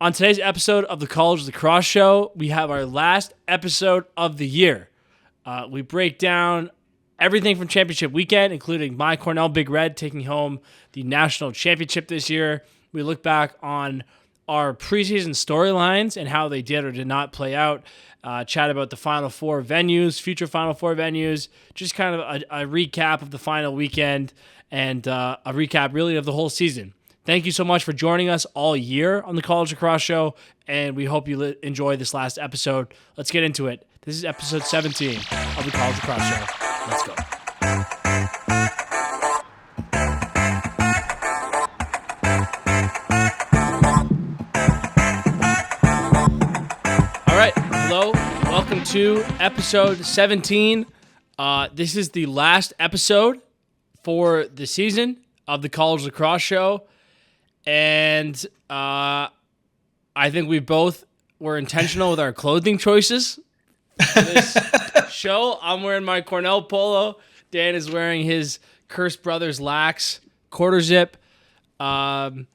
On today's episode of the College Lacrosse Show, we have our last episode of the year. We break down everything from championship weekend, including my Cornell Big Red taking home the national championship this year. We look back on our preseason storylines and how they did or did not play out. Chat about the Final Four venues, future Final Four venues, just kind of a recap of the final weekend and a recap really of the whole season. Thank you so much for joining us all year on the College Lacrosse Show, and we hope you enjoy this last episode. Let's get into it. This is episode 17 of the College Lacrosse Show. Let's go. All right, hello. Welcome to episode 17. This is the last episode for the season of the College Lacrosse Show. And I think we both were intentional with our clothing choices for this show. I'm wearing my Cornell polo. Dan is wearing his Cursed Brothers Lax quarter zip. I'm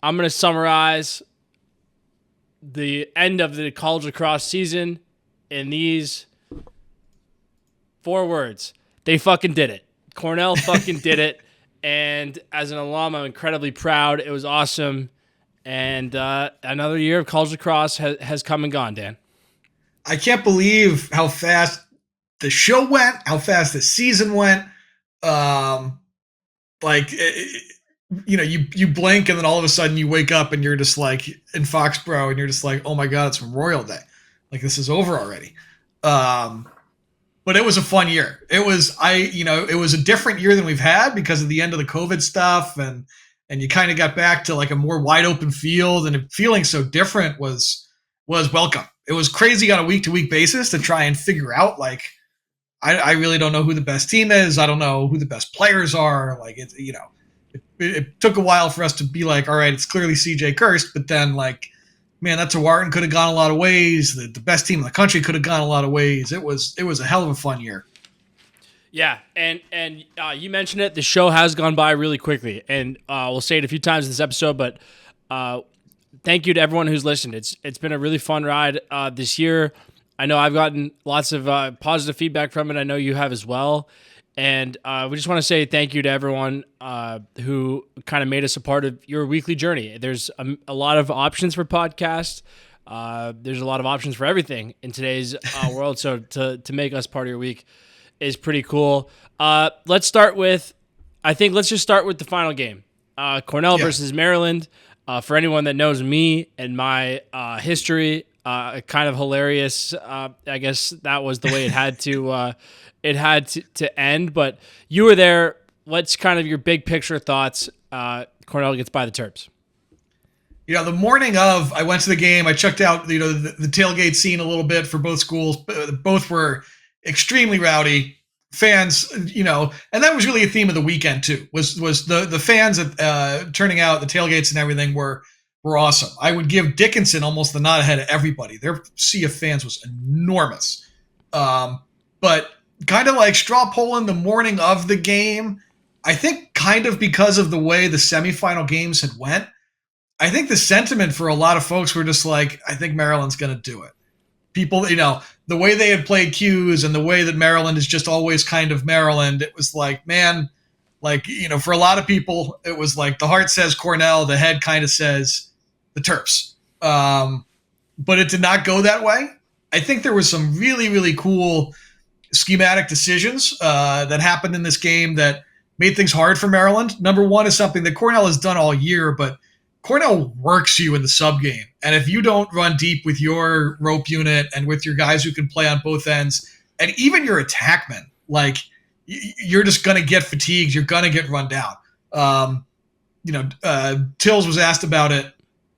going to summarize the end of the college lacrosse season in these 4 words. They fucking did it. Cornell fucking did it. And as an alum, I'm incredibly proud. It was awesome. And another year of college lacrosse has come and gone, Dan. I can't believe how fast the show went, how fast the season went. You blink and then all of a sudden you wake up and you're just like in Foxborough and you're just like, oh my God, it's Memorial Day. Like this is over already. But it was a fun year. It was a different year than we've had because of the end of the COVID stuff, and you kind of got back to like a more wide open field, and it feeling so different was welcome. It was crazy on a week to week basis to try and figure out like I really don't know who the best team is. I don't know who the best players are. Like it took a while for us to be like, all right, it's clearly CJ Kirst, but then like, man, that Tewaaraton could have gone a lot of ways. The best team in the country could have gone a lot of ways. It was a hell of a fun year. Yeah, and you mentioned it. The show has gone by really quickly, and we'll say it a few times in this episode. But thank you to everyone who's listened. It's been a really fun ride this year. I know I've gotten lots of positive feedback from it. I know you have as well. And we just want to say thank you to everyone who kind of made us a part of your weekly journey. There's a lot of options for podcasts. There's a lot of options for everything in today's world. So to make us part of your week is pretty cool. Let's just start with the final game. Cornell versus Maryland. For anyone that knows me and my history, kind of hilarious. I guess that was the way it had to to end, but you were there. What's kind of your big picture thoughts? Cornell gets by the Terps. The morning of, I went to the game. I checked out, the tailgate scene a little bit for both schools. Both were extremely rowdy fans, and that was really a theme of the weekend too. Was the fans turning out, the tailgates and everything were awesome. I would give Dickinson almost the nod ahead of everybody. Their sea of fans was enormous, but kind of like straw polling the morning of the game. I think kind of because of the way the semifinal games had went, I think the sentiment for a lot of folks were just like, I think Maryland's going to do it. People, the way they had played Q's and the way that Maryland is just always kind of Maryland, it was like, man, like, for a lot of people, it was like the heart says Cornell, the head kind of says the Terps. But it did not go that way. I think there was some really, really cool schematic decisions that happened in this game that made things hard for Maryland. Number one is something that Cornell has done all year, but Cornell works you in the sub game. And if you don't run deep with your rope unit and with your guys who can play on both ends, and even your attackmen, like you're just going to get fatigued. You're going to get run down. Tills was asked about it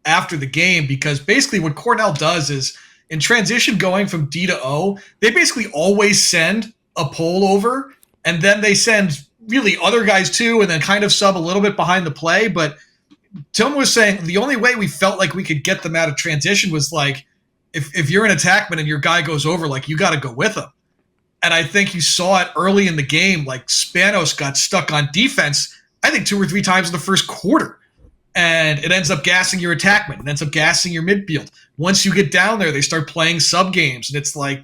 after the game because basically what Cornell does is, in transition going from D to O, they basically always send a pole over, and then they send really other guys too, and then kind of sub a little bit behind the play. But Tillman was saying the only way we felt like we could get them out of transition was like if you're an attackman and your guy goes over, like you got to go with him. And I think you saw it early in the game, like Spanos got stuck on defense, I think 2 or 3 times in the first quarter. and it ends up gassing your attackmen. It ends up gassing your midfield. Once you get down there, they start playing sub games, and it's like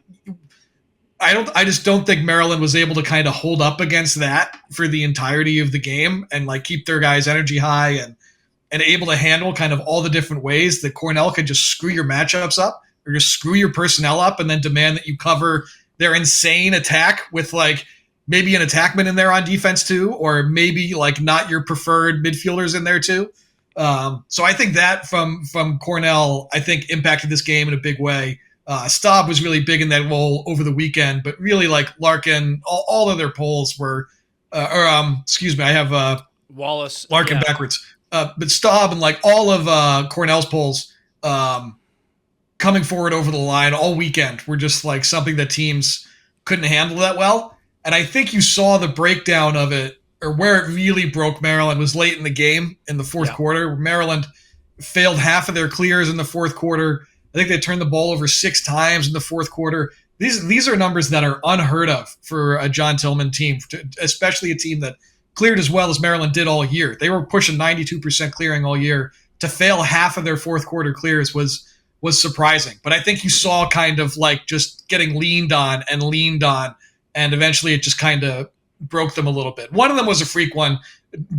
I just don't think Maryland was able to kind of hold up against that for the entirety of the game and like keep their guys' energy high and able to handle kind of all the different ways that Cornell could just screw your matchups up or just screw your personnel up and then demand that you cover their insane attack with like maybe an attackman in there on defense too, or maybe like not your preferred midfielders in there too. So I think that from Cornell, I think impacted this game in a big way. Staub was really big in that role over the weekend, but really like Larkin, all of their polls were, excuse me, I have Wallace Larkin backwards. But Staub and like all of Cornell's polls coming forward over the line all weekend were just like something that teams couldn't handle that well. And I think you saw the breakdown of it, or where it really broke Maryland was late in the game in the fourth quarter. Maryland failed half of their clears in the fourth quarter. I think they turned the ball over 6 times in the fourth quarter. These are numbers that are unheard of for a John Tillman team, especially a team that cleared as well as Maryland did all year. They were pushing 92% clearing all year. To fail half of their fourth quarter clears was surprising. But I think you saw kind of like just getting leaned on, and eventually it just kind of broke them a little bit. One of them was a freak one.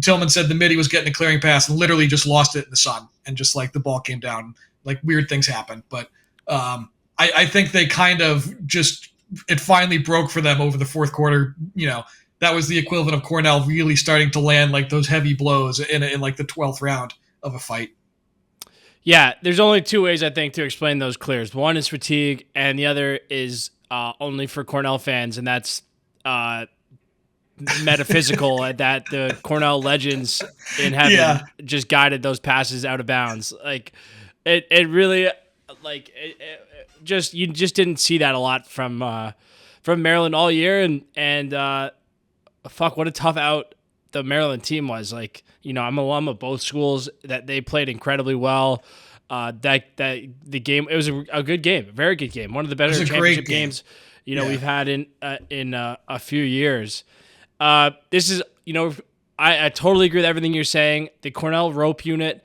Tillman said the midi was getting a clearing pass and literally just lost it in the sun, and just like the ball came down. Like weird things happened. But I think they kind of just, it finally broke for them over the fourth quarter. You know, that was the equivalent of Cornell really starting to land like those heavy blows in like the 12th round of a fight. Yeah, there's only 2 ways I think to explain those clears. One is fatigue, and the other is only for Cornell fans, and that's metaphysical. That the Cornell legends in heaven just guided those passes out of bounds. Like it really, like you just didn't see that a lot from Maryland all year, and fuck, what a tough out the Maryland team was. Like, you know, I'm an alum of both schools, that they played incredibly well. That the game, it was a good game, a very good game, one of the better championship games we've had in a few years. This is, you know, I totally agree with everything you're saying. The Cornell rope unit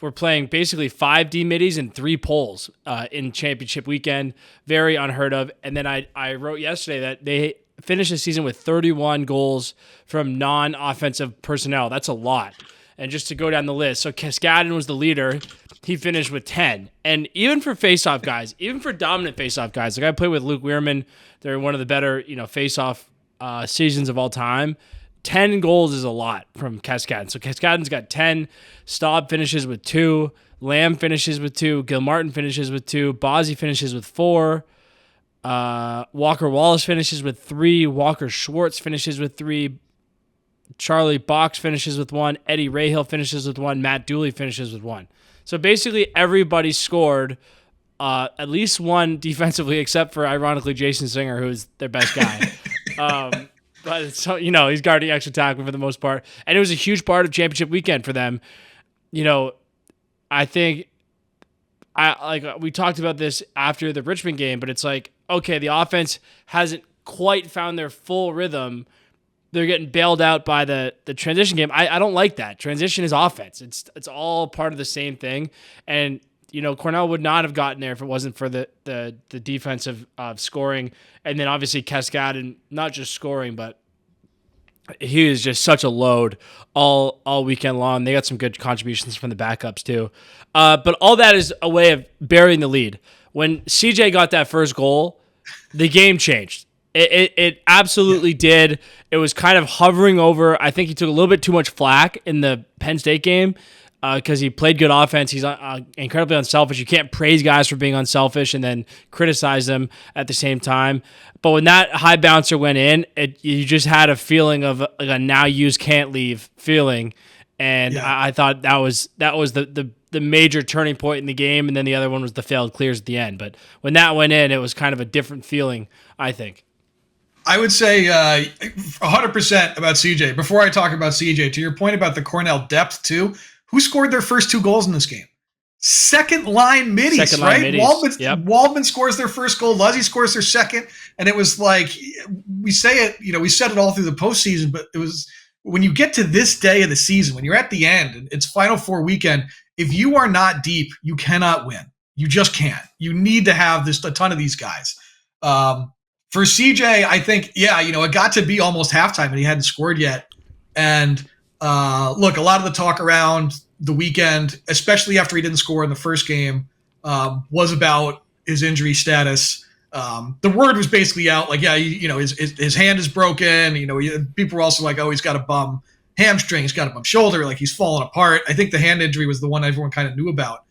we're playing basically 5 D middies and 3 poles in championship weekend. Very unheard of. And then I wrote yesterday that they finished the season with 31 goals from non-offensive personnel. That's a lot. And just to go down the list, so Cascadin was the leader. He finished with 10. And even for faceoff guys, even for dominant faceoff guys, like I played with Luke Weirman, they're one of the better, faceoff seasons of all time. 10 goals is a lot from Cascadin. So Cascadin's got 10. Staub finishes with 2. Lamb finishes with 2. Gilmartin finishes with 2. Bozzi finishes with 4. Walker Wallace finishes with 3. Walker Schwartz finishes with 3. Charlie Box finishes with 1. Eddie Rahill finishes with 1. Matt Dooley finishes with 1. So basically everybody scored at least 1 defensively, except for, ironically, Jason Singer, who's their best guy. But so, he's guarding extra tackle for the most part. And it was a huge part of championship weekend for them. I think we talked about this after the Richmond game, but it's like, okay, the offense hasn't quite found their full rhythm. They're getting bailed out by the transition game. I don't like that. Transition is offense. It's all part of the same thing. And Cornell would not have gotten there if it wasn't for the defensive scoring. And then obviously Cascadin, not just scoring, but he is just such a load all weekend long. They got some good contributions from the backups too. But all that is a way of burying the lead. When CJ got that first goal, the game changed. It absolutely did. It was kind of hovering over. I think he took a little bit too much flack in the Penn State game because he played good offense. He's incredibly unselfish. You can't praise guys for being unselfish and then criticize them at the same time. But when that high bouncer went in, you just had a feeling of like a now use can't leave feeling. And I thought that was the major turning point in the game. And then the other one was the failed clears at the end. But when that went in, it was kind of a different feeling, I think. I would say 100% about CJ. Before I talk about CJ, to your point about the Cornell depth too, who scored their first 2 goals in this game? Second line middies, right? Waldman scores their first goal. Luzzy scores their second. And it was like, we say it, we said it all through the postseason, but it was when you get to this day of the season, when you're at the end, and it's Final Four weekend, if you are not deep, you cannot win. You just can't. You need to have a ton of these guys. For CJ, I think, it got to be almost halftime and he hadn't scored yet. And look, a lot of the talk around the weekend, especially after he didn't score in the first game, was about his injury status. The word was basically out, like, his hand is broken. People were also like, oh, he's got a bum hamstring, he's got a bum shoulder, like he's falling apart. I think the hand injury was the one everyone kind of knew about.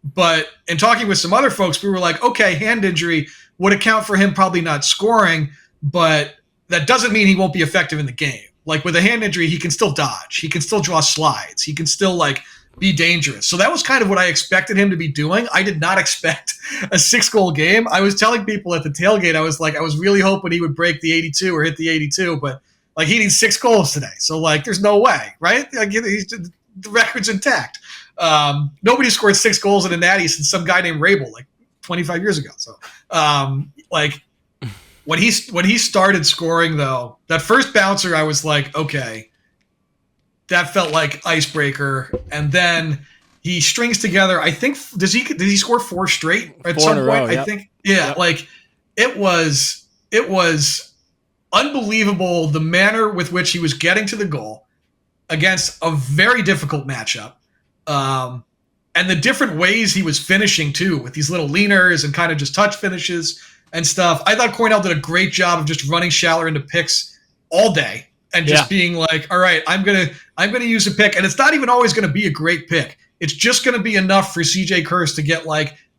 But in talking with some other folks, we were like, okay, hand injury would account for him probably not scoring, but that doesn't mean he won't be effective in the game. Like with a hand injury, he can still dodge. He can still draw slides. He can still be dangerous. So that was kind of what I expected him to be doing. I did not expect a 6-goal game. I was telling people at the tailgate, I was really hoping he would break the 82 or hit the 82, but he needs 6 goals today. So there's no way, right? The record's intact. Nobody scored 6 goals in a natty since some guy named Rabel 25 years ago. So when he started scoring though, that first bouncer, I was like, okay, that felt like icebreaker. And then he strings together, I think, did he score 4 straight at some point? Row, I think. Yeah. Yep. It was unbelievable the manner with which he was getting to the goal against a very difficult matchup. And the different ways he was finishing too, with these little leaners and kind of just touch finishes and stuff. I thought Cornell did a great job of just running Schaller into picks all day and just being like, all right, I'm gonna use a pick, and it's not even always gonna be a great pick. It's just gonna be enough for CJ Kurse to get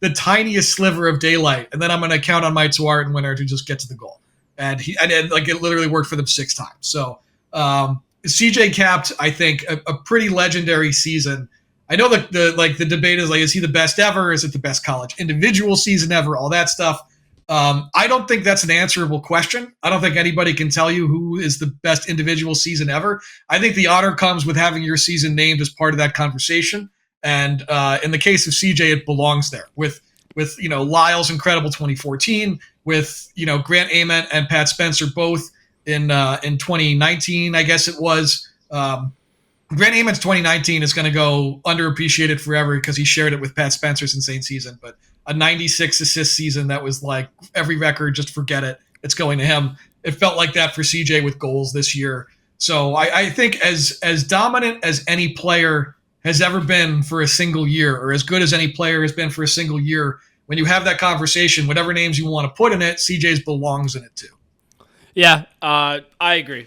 the tiniest sliver of daylight, and then I'm gonna count on my Tuart and Winner to just get to the goal. And it literally worked for them 6 times. So CJ capped, I think, a pretty legendary season. I know the debate is he the best ever? Is it the best college individual season ever? All that stuff. I don't think that's an answerable question. I don't think anybody can tell you who is the best individual season ever. I think the honor comes with having your season named as part of that conversation. And in the case of CJ, it belongs there with Lyle's incredible 2014, with Grant Ament and Pat Spencer both in 2019, I guess it was. Grant Ament's 2019 is going to go underappreciated forever because he shared it with Pat Spencer's insane season. But a 96 assist season that was every record, just forget it. It's going to him. It felt like that for CJ with goals this year. So I think as dominant as any player has ever been for a single year, or as good as any player has been for a single year, when you have that conversation, whatever names you want to put in it, CJ's belongs in it too. Yeah, I agree.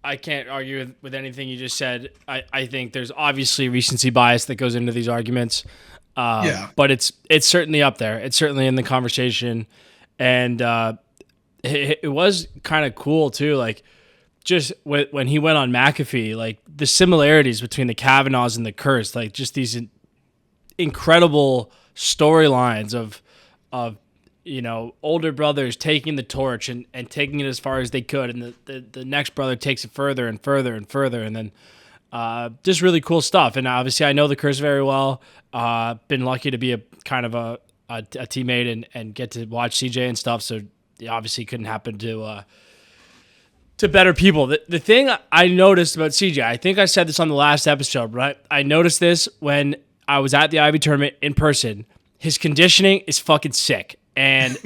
I can't argue with anything you just said. I think there's obviously recency bias that goes into these arguments. But it's certainly up there. It's certainly in the conversation. And it was kind of cool too. Just when he went on McAfee, the similarities between the Kavanaughs and the Kurse, just these incredible storylines of older brothers taking the torch and taking it as far as they could, and the next brother takes it further and further and further, and then just really cool stuff. And obviously I know the Kurse very well. Been lucky to be a kind of a teammate and get to watch CJ and stuff, so obviously couldn't happen to better people. The thing I noticed about CJ, I think I said this on the last episode, right? I noticed this when I was at the Ivy tournament in person. His conditioning is fucking sick. And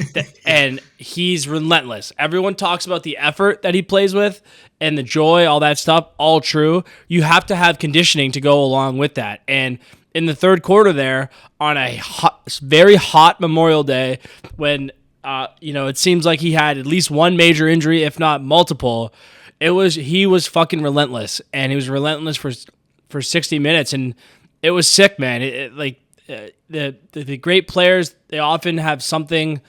and he's relentless. Everyone talks about the effort that he plays with and the joy, all that stuff, all true. You have to have conditioning to go along with that. And in the third quarter there, on a very hot Memorial Day, when it seems like he had at least one major injury, if not multiple, he was fucking relentless, and he was relentless for 60 minutes, and it was sick, man. The great players, they often have something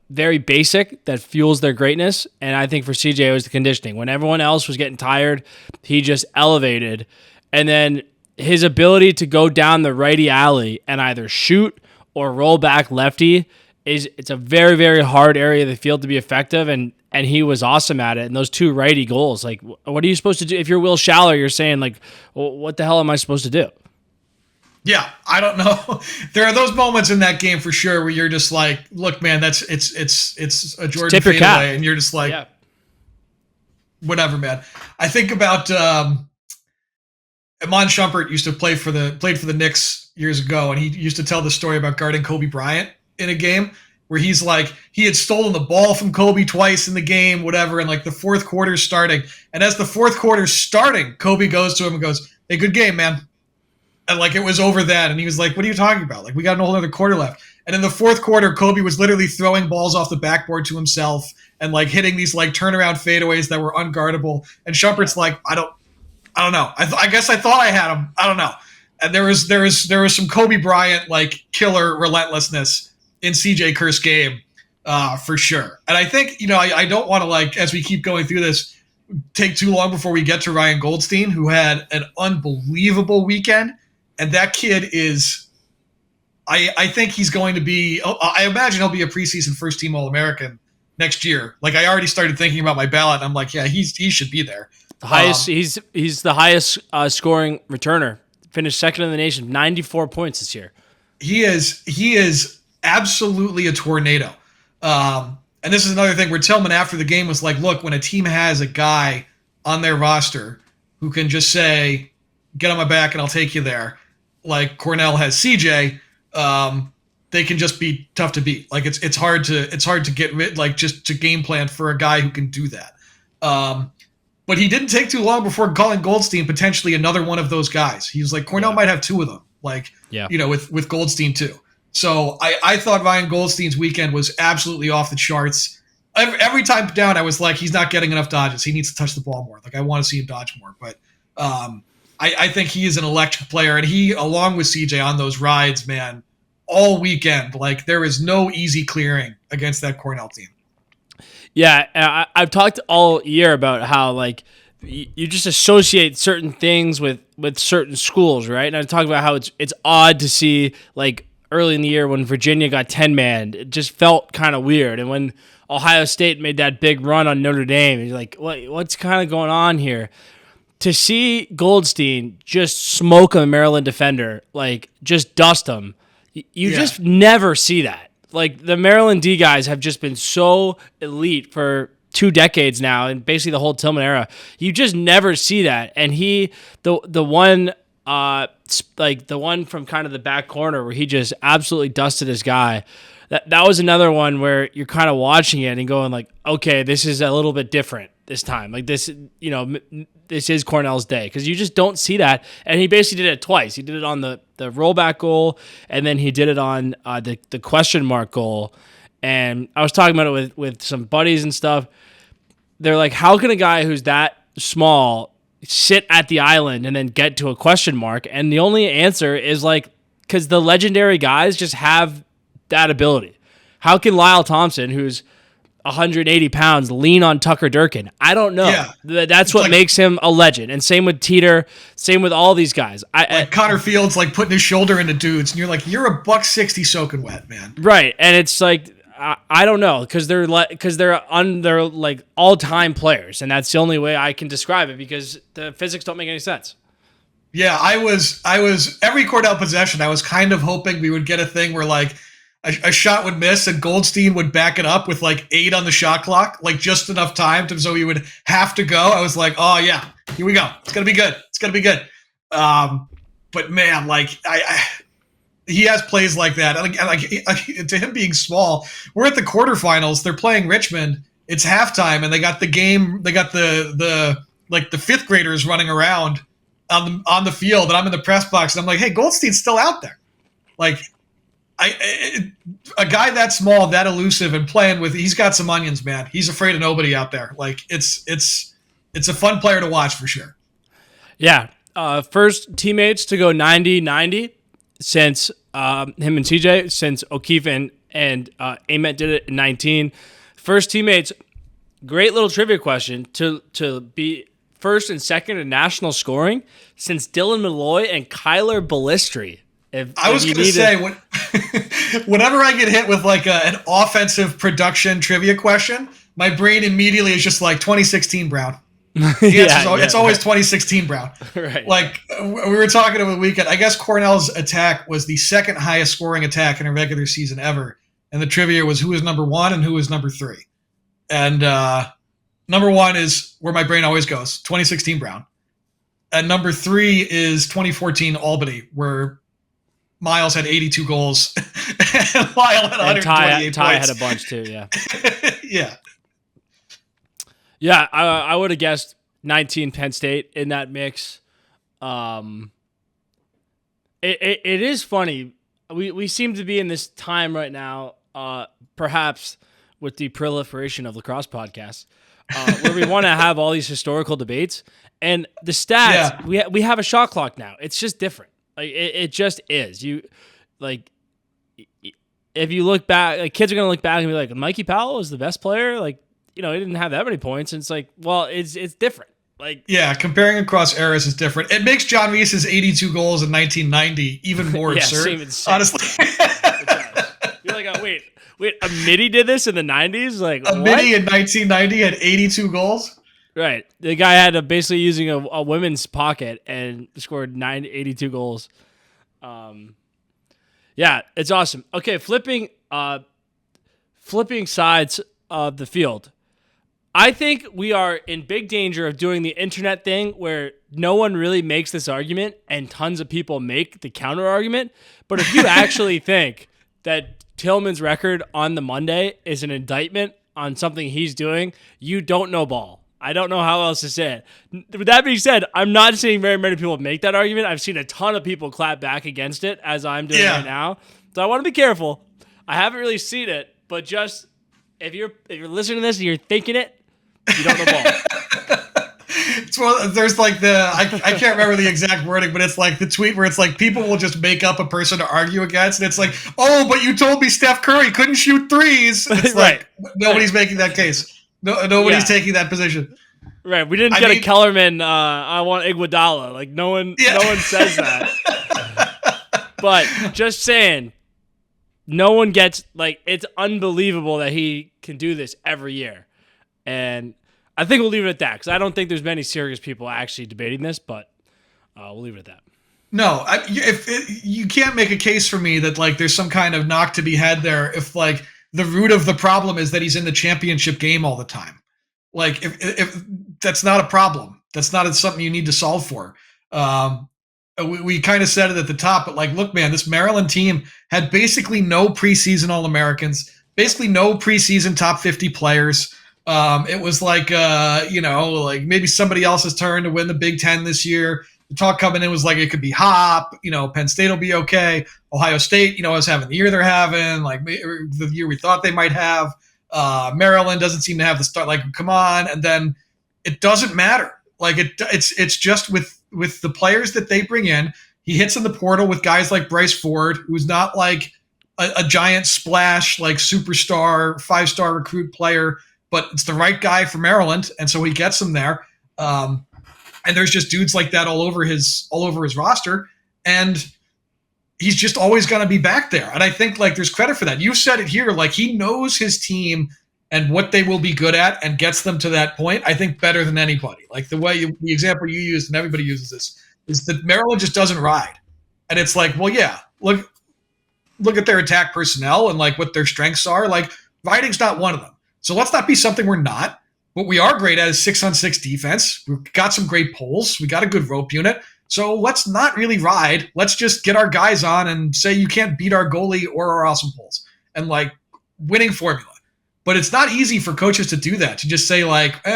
very basic that fuels their greatness, and I think for CJ it was the conditioning. When everyone else was getting tired, he just elevated, and then his ability to go down the righty alley and either shoot or roll back lefty it's a very, very hard area of the field to be effective, and he was awesome at it. And those 2 righty goals, what are you supposed to do? If you're Will Schaller, you're saying well, what the hell am I supposed to do? Yeah, I don't know. There are those moments in that game for sure where you're just like, look, man, it's a Jordan fadeaway, and you're just like, whatever, man. I think about Iman Shumpert used to played for the Knicks years ago, and he used to tell the story about guarding Kobe Bryant in a game where he's like, he had stolen the ball from Kobe twice in the game, whatever, and like the fourth quarter's starting. And as the fourth quarter's starting, Kobe goes to him and goes, "Hey, good game, man." And like it was over then. And he was like, "What are you talking about? Like, we got a whole other quarter left." And in the fourth quarter, Kobe was literally throwing balls off the backboard to himself and like hitting these like turnaround fadeaways that were unguardable. And Shumpert's like, I don't know. I guess I thought I had him. I don't know. And there was some Kobe Bryant like killer relentlessness in CJ Kerr's game for sure. And I think, I don't want to, like, as we keep going through this, take too long before we get to Ryan Goldstein, who had an unbelievable weekend. And that kid is, I think he's going to be, I imagine he'll be a preseason first team All-American next year. Like, I already started thinking about my ballot. And I'm like, yeah, he should be there. The highest, he's the highest scoring returner. Finished second in the nation, 94 points this year. He is absolutely a tornado. And this is another thing where Tillman after the game was like, look, when a team has a guy on their roster who can just say, "Get on my back and I'll take you there," like Cornell has CJ, they can just be tough to beat. Like it's hard to get rid, like just to game plan for a guy who can do that. But he didn't take too long before calling Goldstein potentially another one of those guys. He was like, Cornell might have two of them, like, with Goldstein too. So I thought Ryan Goldstein's weekend was absolutely off the charts. Every time down, I was like, he's not getting enough dodges. He needs to touch the ball more. Like, I want to see him dodge more. But I think he is an electric player. And he, along with CJ on those rides, man, all weekend, like, there is no easy clearing against that Cornell team. Yeah, I've talked all year about how, like, you just associate certain things with certain schools, right? And I talk about how it's odd to see, like, early in the year when Virginia got 10-man, it just felt kind of weird. And when Ohio State made that big run on Notre Dame, you're like, what's kind of going on here? To see Goldstein just smoke a Maryland defender, like, just dust him, you just never see that. Like, the Maryland D guys have just been so elite for 2 decades now, and basically the whole Tillman era. You just never see that. And the one from kind of the back corner where he just absolutely dusted his guy. That was another one where you're kind of watching it and going like, okay, this is a little bit different this time. Like, this, this is Cornell's day, because you just don't see that. And he basically did it twice. He did it on the rollback goal, and then he did it on the question mark goal. And I was talking about it with some buddies and stuff. They're like, how can a guy who's that small sit at the island and then get to a question mark? And the only answer is, like, because the legendary guys just have that ability. How can Lyle Thompson, who's 180 pounds, lean on Tucker Durkin? I don't know. Yeah. That's what makes him a legend. And same with Teeter, same with all these guys. Connor Fields, like, putting his shoulder into dudes, and you're like, you're a $160 soaking wet, man. Right. And it's like, I don't know, because they're like all-time players, and that's the only way I can describe it, because the physics don't make any sense. Yeah, I was every Cornell possession, I was kind of hoping we would get a thing where, like, a shot would miss and Goldstein would back it up with like 8 on the shot clock, like just enough time so he would have to go. I was like, oh yeah, here we go. It's gonna be good. It's gonna be good. But man, like he has plays like that. And like to him being small, we're at the quarterfinals. They're playing Richmond. It's halftime, and they got the game. They got the fifth graders running around on the field, and I'm in the press box, and I'm like, hey, Goldstein's still out there, like. A guy that small, that elusive, and playing with, he's got some onions, man. He's afraid of nobody out there. Like, it's a fun player to watch for sure. Yeah. First teammates to go 90-90 since him and CJ, since O'Keefe and Ament did it in 19. First teammates, great little trivia question, to be first and second in national scoring since Dylan Malloy and Kyler Ballistri. I was going to say, whenever I get hit with like an offensive production trivia question, my brain immediately is just like 2016 Brown. It's always 2016 Brown. Right. Like, we were talking over the weekend. I guess Cornell's attack was the second highest scoring attack in a regular season ever. And the trivia was who was number 1 and who was number 3. And Number 1 is where my brain always goes, 2016 Brown. And number 3 is 2014 Albany, where Miles had 82 goals and Lyle had 128 Ty points. had a bunch too, yeah. Yeah. Yeah, I would have guessed 19 Penn State in that mix. It is funny. We seem to be in this time right now, perhaps with the proliferation of lacrosse podcasts, where we want to have all these historical debates. And the stats, we have a shot clock now. It's just different. Like it just is. You like if you look back, like kids are gonna look back and be like, Mikey Powell was the best player. Like, he didn't have that many points. And it's like, well, it's different. Like, yeah, comparing across eras is different. It makes John Reese's 82 goals in 1990 even more absurd. Honestly, you're like, oh, wait, a midi did this in the 90s? Like, a midi in 1990 had 82 goals. Right, the guy had basically using a women's pocket and scored 82 goals. Yeah, it's awesome. Okay, flipping sides of the field. I think we are in big danger of doing the internet thing where no one really makes this argument and tons of people make the counter argument. But if you actually think that Tillman's record on the Monday is an indictment on something he's doing, you don't know ball. I don't know how else to say it. With that being said, I'm not seeing very many people make that argument. I've seen a ton of people clap back against it as I'm doing right now. So I want to be careful. I haven't really seen it, but just if you're listening to this and you're thinking it, you don't know ball. There's like I can't remember the exact wording, but it's like the tweet where it's like people will just make up a person to argue against, and it's like, oh, but you told me Steph Curry couldn't shoot threes. It's right. Like nobody's making that case. Nobody's taking that position. Right. We didn't get a Kellerman. I want Iguodala. Like no one says that. But just saying, no one gets it's unbelievable that he can do this every year. And I think we'll leave it at that because I don't think there's many serious people actually debating this, but we'll leave it at that. No, you can't make a case for me that there's some kind of knock to be had there if the root of the problem is that he's in the championship game all the time. Like if that's not a problem, that's not something you need to solve for. We kind of said it at the top, but look, man, this Maryland team had basically no preseason All-Americans, basically no preseason top 50 players. It was maybe somebody else's turn to win the Big Ten this year. The talk coming in was it could be Hop, Penn State will be okay. Ohio State, is having the year they're having, the year we thought they might have. Maryland doesn't seem to have the start. Come on. And then it doesn't matter. It's just with the players that they bring in. He hits in the portal with guys like Bryce Ford, who's not a giant splash, superstar, 5-star recruit player, but it's the right guy for Maryland, and so he gets them there. And there's just dudes like that all over his roster, and he's just always going to be back there. And I think there's credit for that. You said it here, he knows his team and what they will be good at, and gets them to that point. I think better than anybody. The example you used, and everybody uses this, is that Maryland just doesn't ride, and it's well, yeah, look at their attack personnel and what their strengths are. Riding's not one of them. So let's not be something we're not. What we are great at is 6-on-6 defense. We've got some great pulls. We got a good rope unit. So let's not really ride. Let's just get our guys on and say you can't beat our goalie or our awesome pulls. And winning formula. But it's not easy for coaches to do that. To just say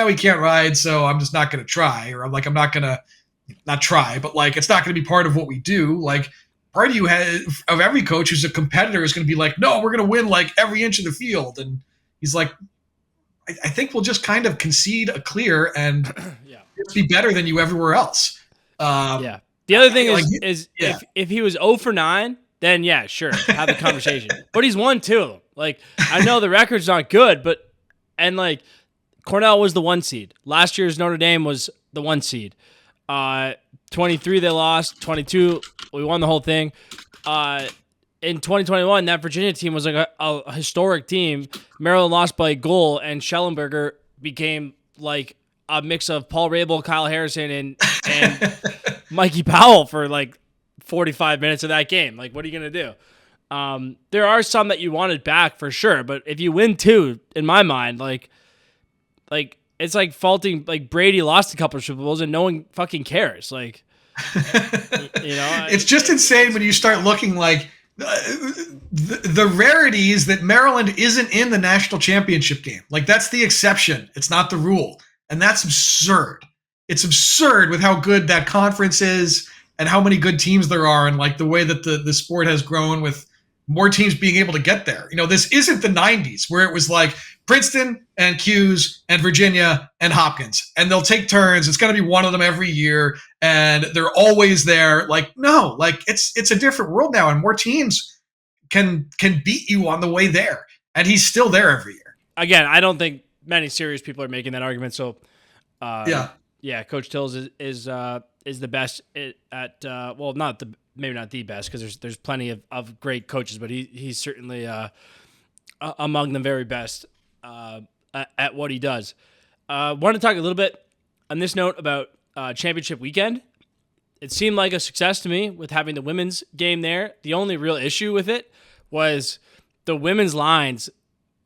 we can't ride, so I'm just not going to try. Or I'm not going to not try, but it's not going to be part of what we do. Part of you of every coach who's a competitor is going to be no, we're going to win every inch of the field. And he's I think we'll just kind of concede a clear and be better than you everywhere else. The other thing is if he was 0 for 9, then yeah, sure, have the conversation. But he's won 2 of them. I know the record's not good, but Cornell was the 1 seed. Last year's Notre Dame was the 1 seed. 23 they lost. 22 we won the whole thing. In 2021, that Virginia team was a historic team. Maryland lost by a goal, and Schellenberger became a mix of Paul Rabel, Kyle Harrison, and Mikey Powell for 45 minutes of that game. What are you going to do? There are some that you wanted back for sure, but if you win 2, in my mind, it's like faulting like Brady lost a couple of Super Bowls and no one fucking cares. Like, it's just insane when you start looking like the rarities that Maryland isn't in the national championship game. Like that's the exception. It's not the rule. And that's absurd. It's absurd with how good that conference is and how many good teams there are and like the way that the sport has grown with more teams being able to get there. This isn't the 90s where it was like Princeton and Hughes and Virginia and Hopkins, and they'll take turns. It's going to be one of them every year, and they're always there. Like, no, like it's a different world now, and more teams can beat you on the way there, and he's still there every year. Again, I don't think many serious people are making that argument. So, yeah, Coach Tills is the best at maybe not the best because there's plenty of great coaches, but he's certainly among the very best at what he does. Want to talk a little bit on this note about championship weekend. It seemed like a success to me with having the women's game there. The only real issue with it was the women's lines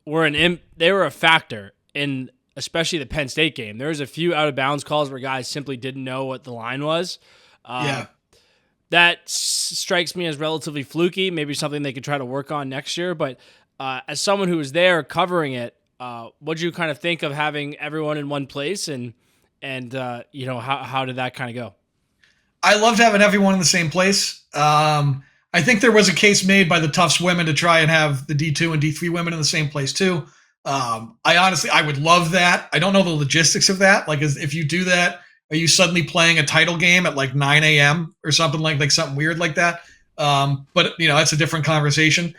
were a factor in especially the Penn State game. There was a few out of bounds calls where guys simply didn't know what the line was. That strikes me as relatively fluky, maybe something they could try to work on next year. But as someone who was there covering it, what did you kind of think of having everyone in one place and how did that kind of go? I loved having everyone in the same place. I think there was a case made by the Tufts women to try and have the D2 and D3 women in the same place too. I would love that. I don't know the logistics of that. Like, if you do that, are you suddenly playing a title game at like 9 a.m. or something like something weird like that? But that's a different conversation.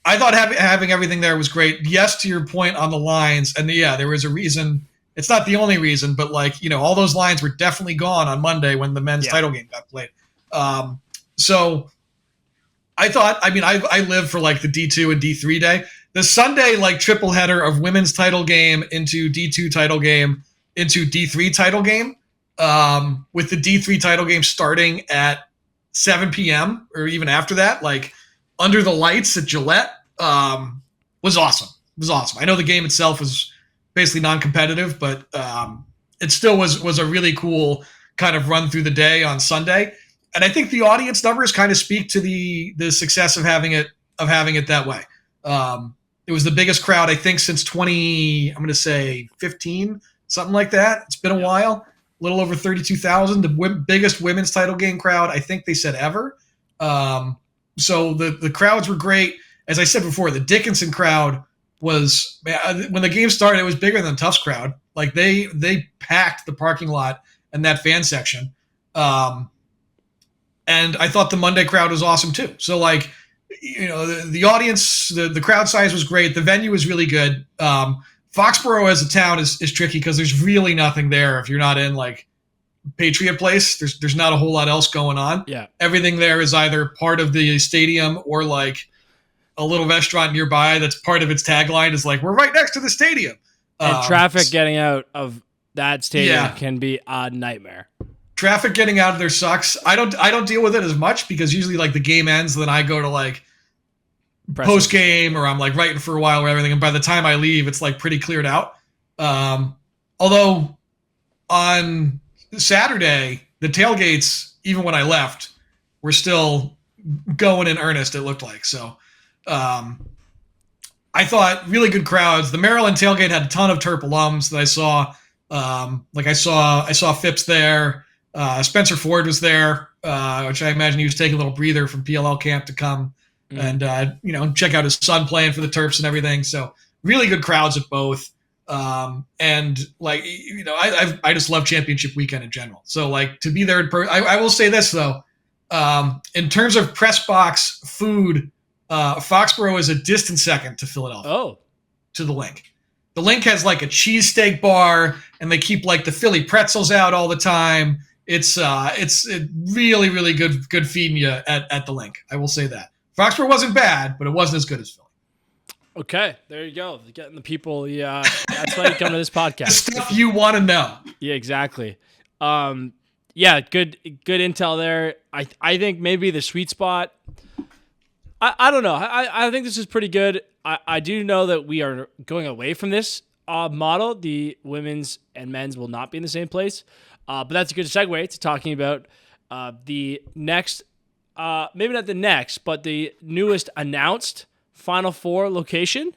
I thought having everything there was great. Yes, to your point on the lines, and there was a reason. It's not the only reason, but all those lines were definitely gone on Monday when the men's title game got played. So I thought, I live for like the D2 and D3 day. The Sunday triple header of women's title game into D2 title game into D3 title game, with the D3 title game starting at 7 p.m. or even after that, under the lights at Gillette, was awesome. It was awesome. I know the game itself was basically non-competitive, but it still was a really cool kind of run through the day on Sunday. And I think the audience numbers kind of speak to the success of having it that way. It was the biggest crowd, I think, since 15, something like that. It's been a while. A little over 32,000. The biggest women's title game crowd, I think they said ever. So the crowds were great. As I said before, the Dickinson crowd was, when the game started, it was bigger than the Tufts crowd. Like they packed the parking lot and that fan section. And I thought the Monday crowd was awesome too. So the audience, the crowd size was great. The venue was really good. Foxborough as a town is tricky because there's really nothing there if you're not in Patriot Place. There's not a whole lot else going on. Yeah. Everything there is either part of the stadium or a little restaurant nearby that's part of its tagline is we're right next to the stadium. And traffic getting out of that stadium can be a nightmare. Traffic getting out of there sucks. I don't deal with it as much because usually the game ends, then I go to post game or I'm writing for a while or everything. And by the time I leave, it's pretty cleared out. Although on Saturday, the tailgates, even when I left, were still going in earnest, it looked like. So I thought really good crowds. The Maryland tailgate had a ton of Terp alums that I saw. I saw Phipps there. Spencer Ford was there, which I imagine he was taking a little breather from PLL camp to come and check out his son playing for the Terps and everything. So really good crowds at both. I just love championship weekend in general. So to be there in person, I will say this though, in terms of press box food, Foxborough is a distant second to Philadelphia. To the Link. The Link has a cheesesteak bar, and they keep the Philly pretzels out all the time. It's really, really good feeding you at the Link. I will say that. Foxborough wasn't bad, but it wasn't as good as Philly. Okay, there you go. Getting the people. Yeah, that's why you come to this podcast. The stuff you want to know. Yeah, exactly. Good intel there. I think maybe the sweet spot. I don't know. I think this is pretty good. I do know that we are going away from this model, the women's and men's will not be in the same place. But that's a good segue to talking about the next, maybe not the next, but the newest announced Final Four location,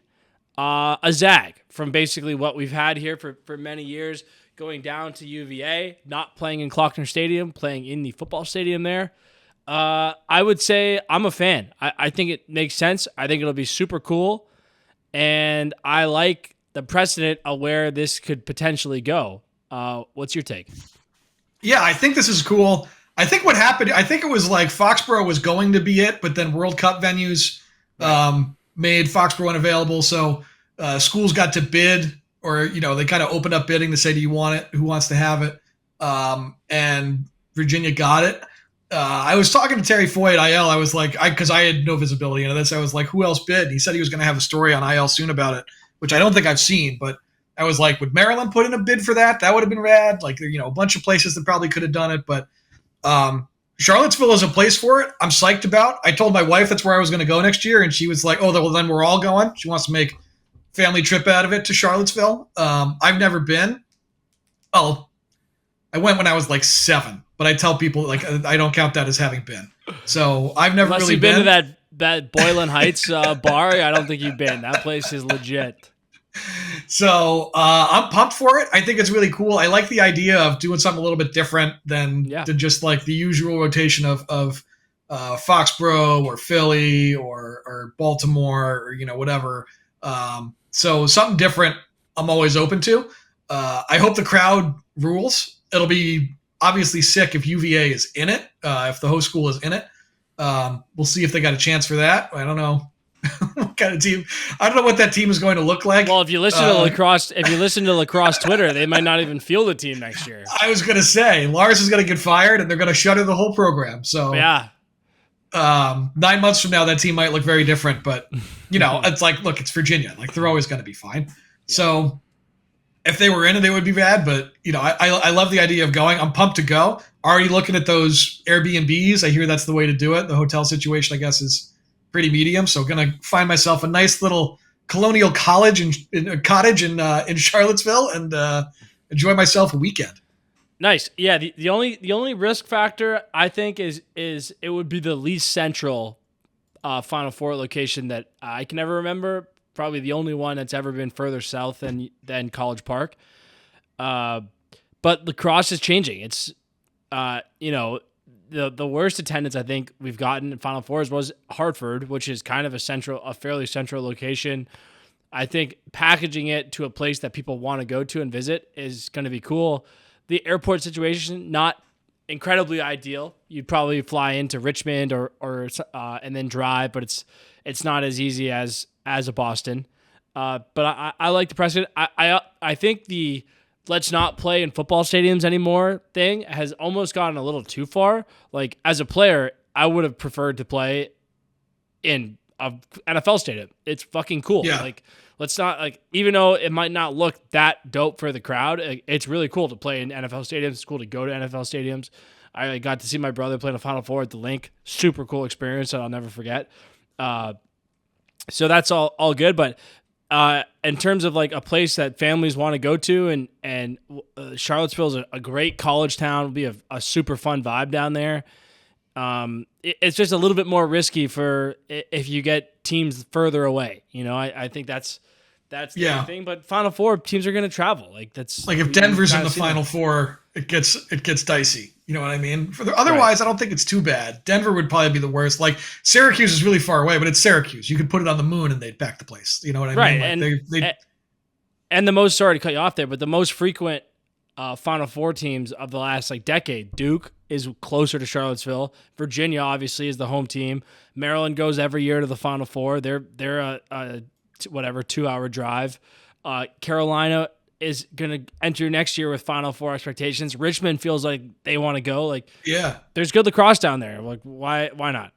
a ZAG, from basically what we've had here for many years, going down to UVA, not playing in Klockner Stadium, playing in the football stadium there. I would say I'm a fan. I think it makes sense. I think it'll be super cool. And I like the precedent of where this could potentially go. What's your take? Yeah, I think this is cool. I think what happened, I think it was like Foxborough was going to be it, but then World Cup venues made Foxborough unavailable. So schools got to bid, or, they kind of opened up bidding to say, do you want it? Who wants to have it? And Virginia got it. I was talking to Terry Foy at IL. I was like, because I had no visibility into this. I was like, who else bid? And he said he was going to have a story on IL soon about it, which I don't think I've seen. But I was like, would Maryland put in a bid for that? That would have been rad. Like, a bunch of places that probably could have done it. But Charlottesville is a place for it. I'm psyched about. I told my wife that's where I was going to go next year, and she was like, oh, well, then we're all going. She wants to make a family trip out of it to Charlottesville. I've never been. Oh, I went when I was like 7. But I tell people, like, I don't count that as having been. So I've never Unless really you've been to that Boylan Heights bar. I don't think you've been. That place is legit. So I'm pumped for it. I think it's really cool. I like the idea of doing something a little bit different than just like the usual rotation of Foxborough or Philly or Baltimore or whatever. So something different I'm always open to. I hope the crowd rules. It'll be obviously sick if UVA is in it, if the host school is in it. We'll see if they got a chance for that. I don't know what kind of team. I don't know what that team is going to look like. Well, if you listen to lacrosse Twitter, they might not even field the team next year. I was going to say Lars is going to get fired and they're going to shutter the whole program. So yeah, 9 months from now, that team might look very different. But it's like, look, it's Virginia. Like, they're always going to be fine. Yeah. So if they were in it, they would be bad. But, I love the idea of going. I'm pumped to go. Already looking at those Airbnbs. I hear that's the way to do it. The hotel situation, I guess, is pretty medium. So going to find myself a nice little colonial cottage in Charlottesville and enjoy myself a weekend. Nice. Yeah. The only risk factor, I think, is it would be the least central Final Four location that I can ever remember. Probably the only one that's ever been further south than College Park. But lacrosse is changing. It's, the worst attendance I think we've gotten in Final Fours was Hartford, which is kind of a fairly central location. I think packaging it to a place that people want to go to and visit is going to be cool. The airport situation, not incredibly ideal. You'd probably fly into Richmond or and then drive, but it's not as easy as a Boston. But I like the precedent. I think the let's not play in football stadiums anymore thing has almost gotten a little too far. Like, as a player, I would have preferred to play in a NFL stadium. It's fucking cool. Yeah. Like, let's not, like, even though it might not look that dope for the crowd, it's really cool to play in NFL stadiums. It's cool to go to NFL stadiums. I got to see my brother play in the Final Four at the Link. Super cool experience that I'll never forget. So that's all good. But in terms of like a place that families want to go to, and Charlottesville is a great college town. It'll be a super fun vibe down there. It's just a little bit more risky for if you get teams further away. I think that's the thing. But Final Four teams are going to travel. Like, that's like if Denver's in the Final Four, it gets dicey. You know what I mean? Otherwise, I don't think it's too bad. Denver would probably be the worst. Like, Syracuse is really far away, but it's Syracuse. You could put it on the moon and they'd pack the place. You know what I mean? Like, and the most, sorry to cut you off there, but the most frequent Final Four teams of the last decade, Duke is closer to Charlottesville. Virginia obviously is the home team. Maryland goes every year to the Final Four. They're a 2-hour drive. Carolina is going to enter next year with Final Four expectations. Richmond feels like they want to go. Like, yeah, there's good lacrosse down there. Like, why not?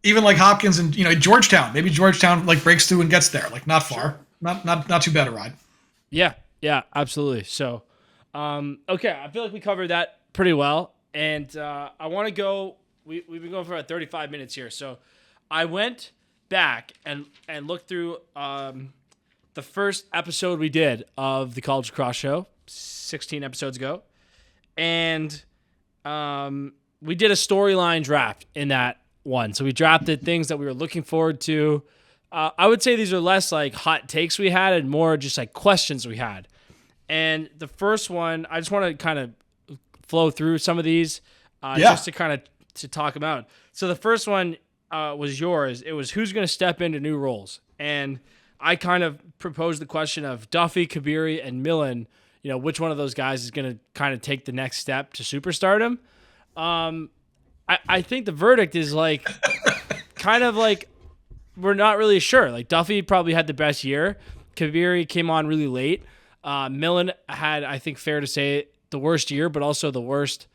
Even like Hopkins and Georgetown. Maybe Georgetown like breaks through and gets there. Like, not far, not too bad a ride. Yeah, absolutely. So, okay, I feel like we covered that pretty well, and I want to go. We've been going for about 35 minutes here, so I went back and looked through the first episode we did of the College Lacrosse Show, 16 episodes ago, and we did a storyline draft in that one. So we drafted things that we were looking forward to. I would say these are less like hot takes we had and more just like questions we had. And the first one, I just want to kind of flow through some of these just to kind of to talk about. So the first one was yours. It was who's going to step into new roles. And I kind of proposed the question of Duffy, Kabiri, and Millen. You know, which one of those guys is going to kind of take the next step to superstardom? I think the verdict is like kind of like we're not really sure. Like Duffy probably had the best year. Kabiri came on really late. Millen had, I think, fair to say, the worst year, but also the worst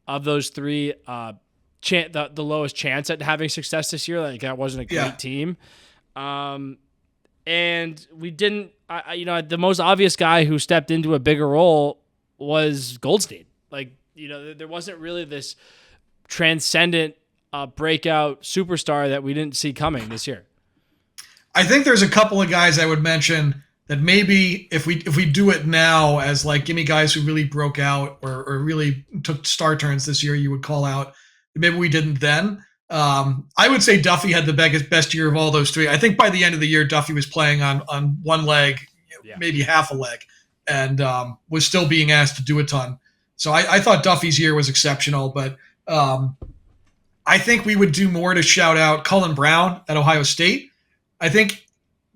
of those three. The lowest chance at having success this year. Like that wasn't a great team. And we didn't. The most obvious guy who stepped into a bigger role was Goldstein. Like there wasn't really this transcendent breakout superstar that we didn't see coming this year. I think there's a couple of guys I would mention that maybe if we do it now as like give me guys who really broke out or really took star turns this year, you would call out. Maybe we didn't then. I would say Duffy had the best year of all those three. I think by the end of the year, Duffy was playing on one leg, maybe half a leg, and was still being asked to do a ton. So I thought Duffy's year was exceptional, but I think we would do more to shout out Cullen Brown at Ohio State. I think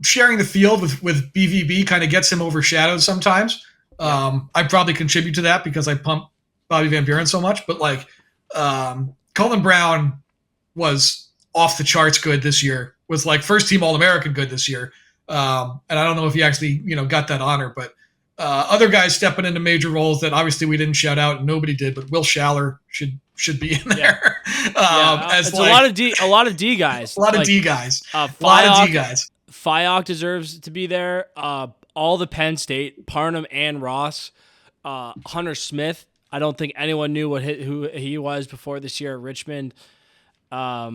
sharing the field with BVB kind of gets him overshadowed sometimes. I probably contribute to that because I pump Bobby Van Buren so much, but like Cullen Brown was off the charts good this year, was like first team All-American good this year. And I don't know if he actually, got that honor, but other guys stepping into major roles that obviously we didn't shout out and nobody did, but Will Schaller should be in there. It's like, a lot of D guys. A lot of D guys. A lot of D guys. Fyock deserves to be there. All the Penn State, Parnham and Ross, Hunter Smith. I don't think anyone knew who he was before this year at Richmond. I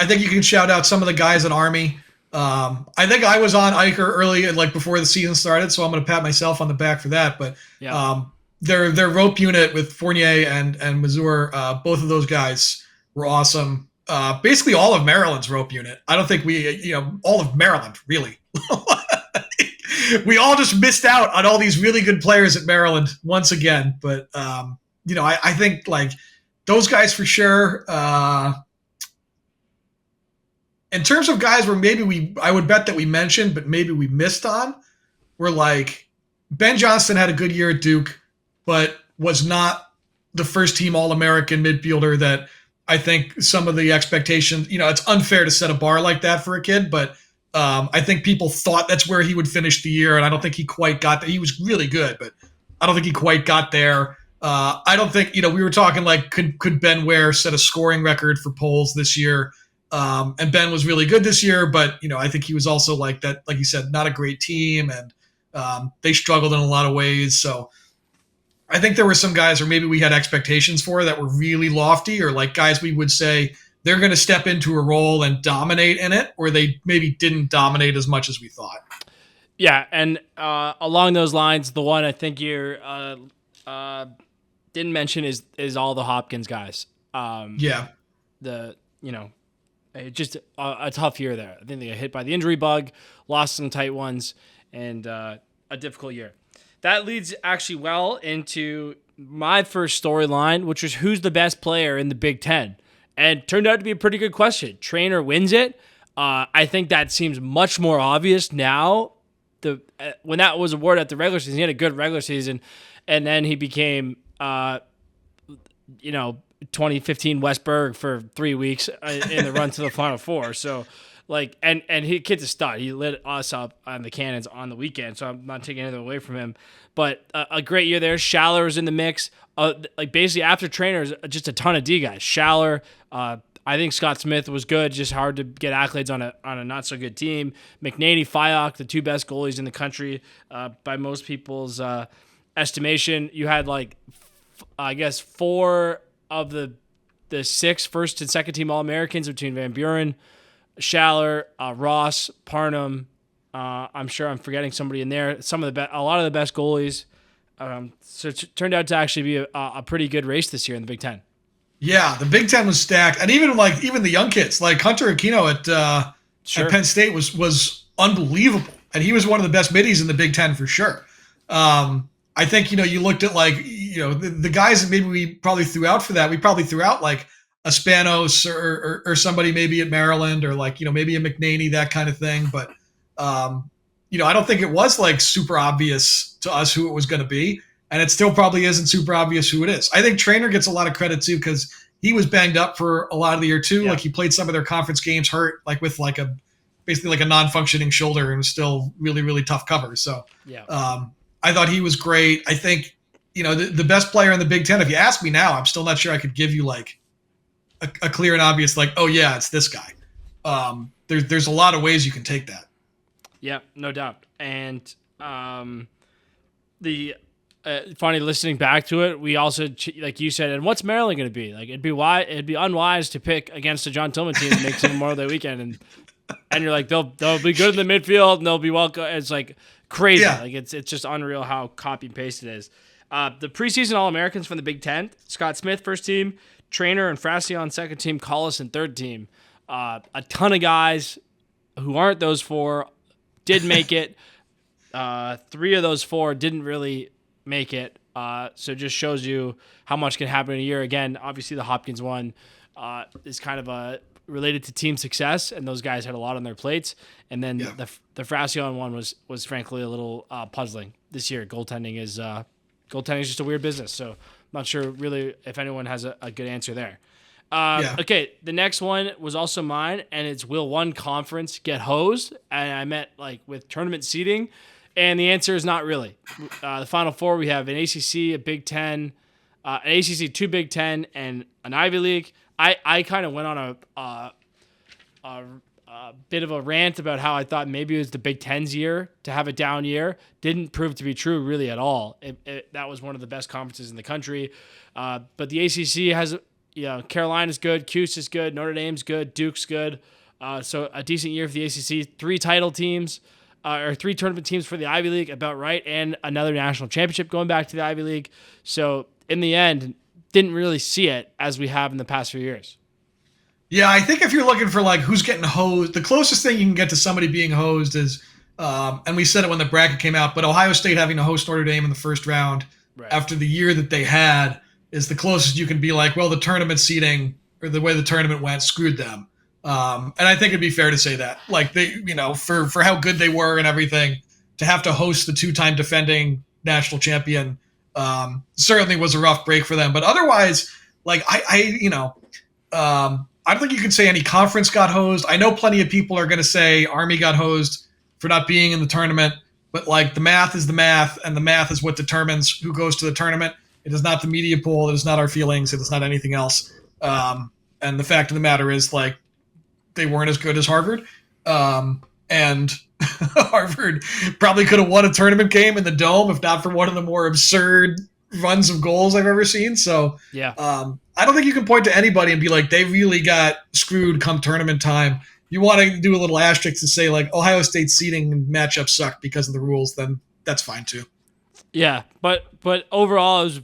think you can shout out some of the guys at Army. I think I was on Eicher early, like before the season started, so I'm going to pat myself on the back for that. But their rope unit with Fournier and Mazur, both of those guys were awesome. Basically, all of Maryland's rope unit. I don't think all of Maryland really. We all just missed out on all these really good players at Maryland once again. But I think like those guys for sure. In terms of guys where maybe I would bet that we mentioned, but maybe we missed on, were like Ben Johnston had a good year at Duke, but was not the first team All-American midfielder that I think some of the expectations, it's unfair to set a bar like that for a kid, but I think people thought that's where he would finish the year, and I don't think he quite got there. He was really good, but I don't think he quite got there. I don't think, we were talking like, could Ben Ware set a scoring record for polls this year? And Ben was really good this year, but I think he was also like that, like you said, not a great team, and they struggled in a lot of ways. So I think there were some guys where maybe we had expectations for that were really lofty, or like guys we would say they're going to step into a role and dominate in it, or they maybe didn't dominate as much as we thought. Yeah, and along those lines, the one I think you didn't mention is all the Hopkins guys. Just a tough year there. I think they got hit by the injury bug, lost some tight ones, and a difficult year. That leads actually well into my first storyline, which was who's the best player in the Big Ten? And turned out to be a pretty good question. Trainer wins it. I think that seems much more obvious now. When that was awarded at the regular season, he had a good regular season, and then he became 2015 West Berg for 3 weeks in the run to the Final Four. So, and kid's a stud. He lit us up on the Cannons on the weekend, so I'm not taking anything away from him. But a great year there. Schaller was in the mix. Basically after trainers, just a ton of D guys. Schaller, I think Scott Smith was good, just hard to get accolades on a not so good team. McNaney, Fyock, the two best goalies in the country by most people's estimation. You had I guess 4 of the 6 first and second team All-Americans between Van Buren, Schaller, Ross, Parnham, I'm sure I'm forgetting somebody in there. A lot of the best goalies. So it turned out to actually be a pretty good race this year in the Big Ten. Yeah, the Big Ten was stacked, and even the young kids like Hunter Aquino at Penn State was unbelievable, and he was one of the best middies in the Big Ten for sure. I think you looked at the guys that maybe we probably threw out for that. We probably threw out like a Spanos or somebody maybe at Maryland or maybe a McNaney, that kind of thing. But I don't think it was like super obvious to us who it was going to be. And it still probably isn't super obvious who it is. I think Trainer gets a lot of credit too because he was banged up for a lot of the year too. Yeah. Like he played some of their conference games hurt, like with basically a non-functioning shoulder, and was still really, really tough cover. So I thought he was great. I think the best player in the Big Ten. If you ask me now, I'm still not sure I could give you like a clear and obvious oh yeah, it's this guy. There's a lot of ways you can take that. Yeah, no doubt. And funny listening back to it, we also, like you said, and what's Maryland going to be? Like it'd be unwise to pick against a John Tillman team that makes it Memorial Day weekend, and you're like they'll be good in the midfield and they'll be welcome. It's like crazy. Yeah. Like it's just unreal how copy and paste it is. The preseason All-Americans from the Big Ten: Scott Smith first team, Trainer and Fracion second team, Collison third team. A ton of guys who aren't those four did make it. 3 of those 4 didn't really make it. So it just shows you how much can happen in a year. Again, obviously the Hopkins one is kind of related to team success, and those guys had a lot on their plates. And then the Fracion one was frankly a little puzzling this year. Goaltending is just a weird business, so I'm not sure really if anyone has a good answer there. Okay, the next one was also mine, and it's will one conference get hosed? And I meant like with tournament seeding. And the answer is not really. The Final Four, we have an ACC, a Big Ten, an ACC, 2 Big Ten, and an Ivy League. I kind of went on a bit of a rant about how I thought maybe it was the Big Ten's year to have a down year. Didn't prove to be true really at all. That was one of the best conferences in the country. But the ACC has, Carolina's good, Cuse is good, Notre Dame's good, Duke's good. So a decent year for the ACC. 3 title teams. Or 3 tournament teams for the Ivy League, about right, and another national championship going back to the Ivy League. So in the end, didn't really see it as we have in the past few years. Yeah, I think if you're looking for like who's getting hosed, the closest thing you can get to somebody being hosed is, and we said it when the bracket came out, but Ohio State having to host Notre Dame in the first round after the year that they had is the closest you can be like, well, the tournament seeding or the way the tournament went screwed them. And I think it'd be fair to say that, like they, for how good they were and everything, to have to host the 2-time defending national champion, certainly was a rough break for them. But otherwise, like I don't think you can say any conference got hosed. I know plenty of people are going to say Army got hosed for not being in the tournament, but like the math is the math, and the math is what determines who goes to the tournament. It is not the media poll. It is not our feelings. It is not anything else. And the fact of the matter is, like, they weren't as good as Harvard. And Harvard probably could have won a tournament game in the Dome if not for one of the more absurd runs of goals I've ever seen. So I don't think you can point to anybody and be like, they really got screwed come tournament time. You want to do a little asterisk to say, like, Ohio State seeding matchups suck because of the rules, then that's fine too. Yeah, but overall it was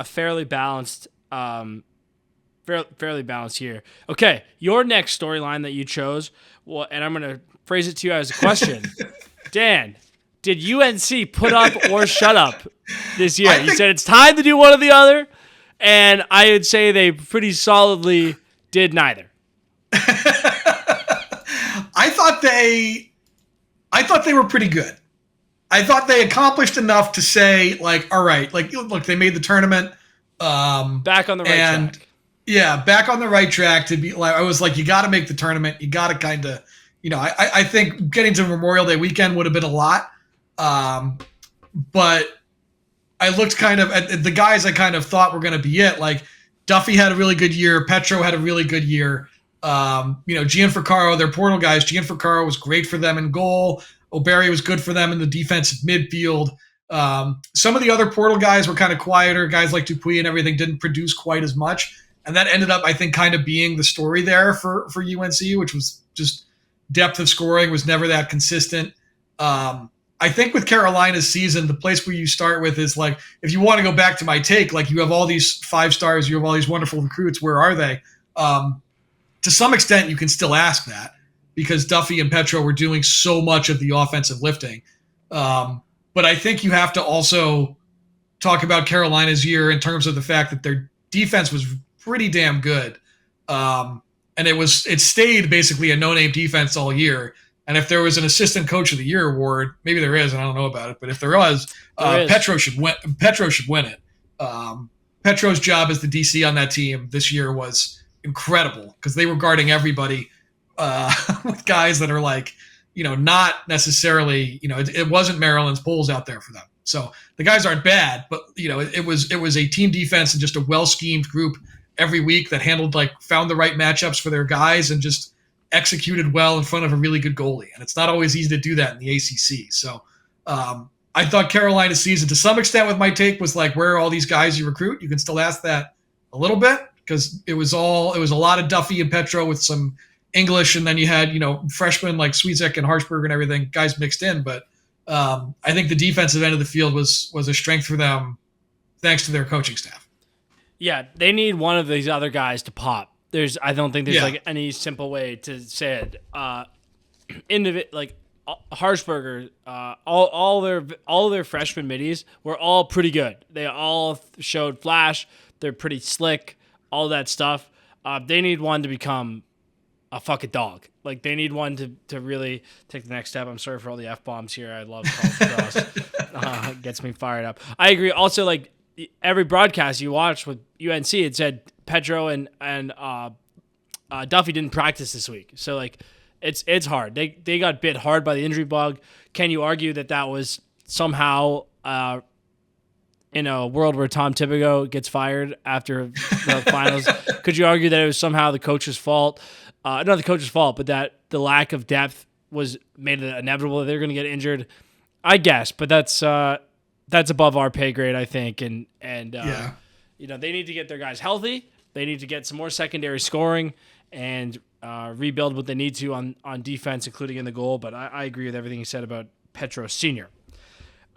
fairly balanced. Fairly balanced here. Okay, your next storyline that you chose, well, and I'm going to phrase it to you as a question. Dan, did UNC put up or shut up this year? You said it's time to do one or the other, and I would say they pretty solidly did neither. I thought they were pretty good. I thought they accomplished enough to say, like, all right, like, look, they made the tournament. Back on the right track. Yeah, back on the right track to be like, I was like, you got to make the tournament. You got to kind of, I think getting to Memorial Day weekend would have been a lot. But I looked kind of at the guys I kind of thought were going to be it. Like Duffy had a really good year. Petro had a really good year. Gianfrancaro, their portal guys, Gianfrancaro was great for them in goal. O'Barry was good for them in the defensive midfield. Some of the other portal guys were kind of quieter. Guys like Dupuis and everything didn't produce quite as much. And that ended up, I think, kind of being the story there for UNC, which was just depth of scoring was never that consistent. I think with Carolina's season, the place where you start with is like, if you want to go back to my take, like you have all these 5 stars, you have all these wonderful recruits. Where are they? To some extent, you can still ask that because Duffy and Petro were doing so much of the offensive lifting. But I think you have to also talk about Carolina's year in terms of the fact that their defense was pretty damn good. And it stayed basically a no-name defense all year. And if there was an assistant coach of the year award, maybe there is, and I don't know about it, but if there was, Petro should win. Petro should win it. Petro's job as the DC on that team this year was incredible because they were guarding everybody with guys that are like, not necessarily, it wasn't Maryland's Bulls out there for them. So the guys aren't bad, but it was a team defense and just a well-schemed group every week that found the right matchups for their guys and just executed well in front of a really good goalie. And it's not always easy to do that in the ACC. So I thought Carolina's season, to some extent with my take, was like, where are all these guys you recruit? You can still ask that a little bit because it was a lot of Duffy and Petro with some English, and then you had, freshmen like Swiecek and Harshberg and everything, guys mixed in. But I think the defensive end of the field was a strength for them thanks to their coaching staff. Yeah, they need one of these other guys to pop. I don't think there's like any simple way to say it. Like Harshberger, all their freshman middies were all pretty good. They all showed flash. They're pretty slick. All that stuff. They need one to become a fucking dog. Like they need one to really take the next step. I'm sorry for all the F-bombs here. I love college lacrosse. Gets me fired up. I agree. Also, like every broadcast you watch with UNC, it said Petro and Duffy didn't practice this week. So like it's hard. They got bit hard by the injury bug. Can you argue that was somehow in a world where Tom Thibodeau gets fired after the finals? Could you argue that it was somehow the coach's fault? Not the coach's fault, but that the lack of depth made it inevitable that they're going to get injured. I guess, but that's above our pay grade, I think. And they need to get their guys healthy. They need to get some more secondary scoring and rebuild what they need to on defense, including in the goal. But I agree with everything you said about Petro Sr.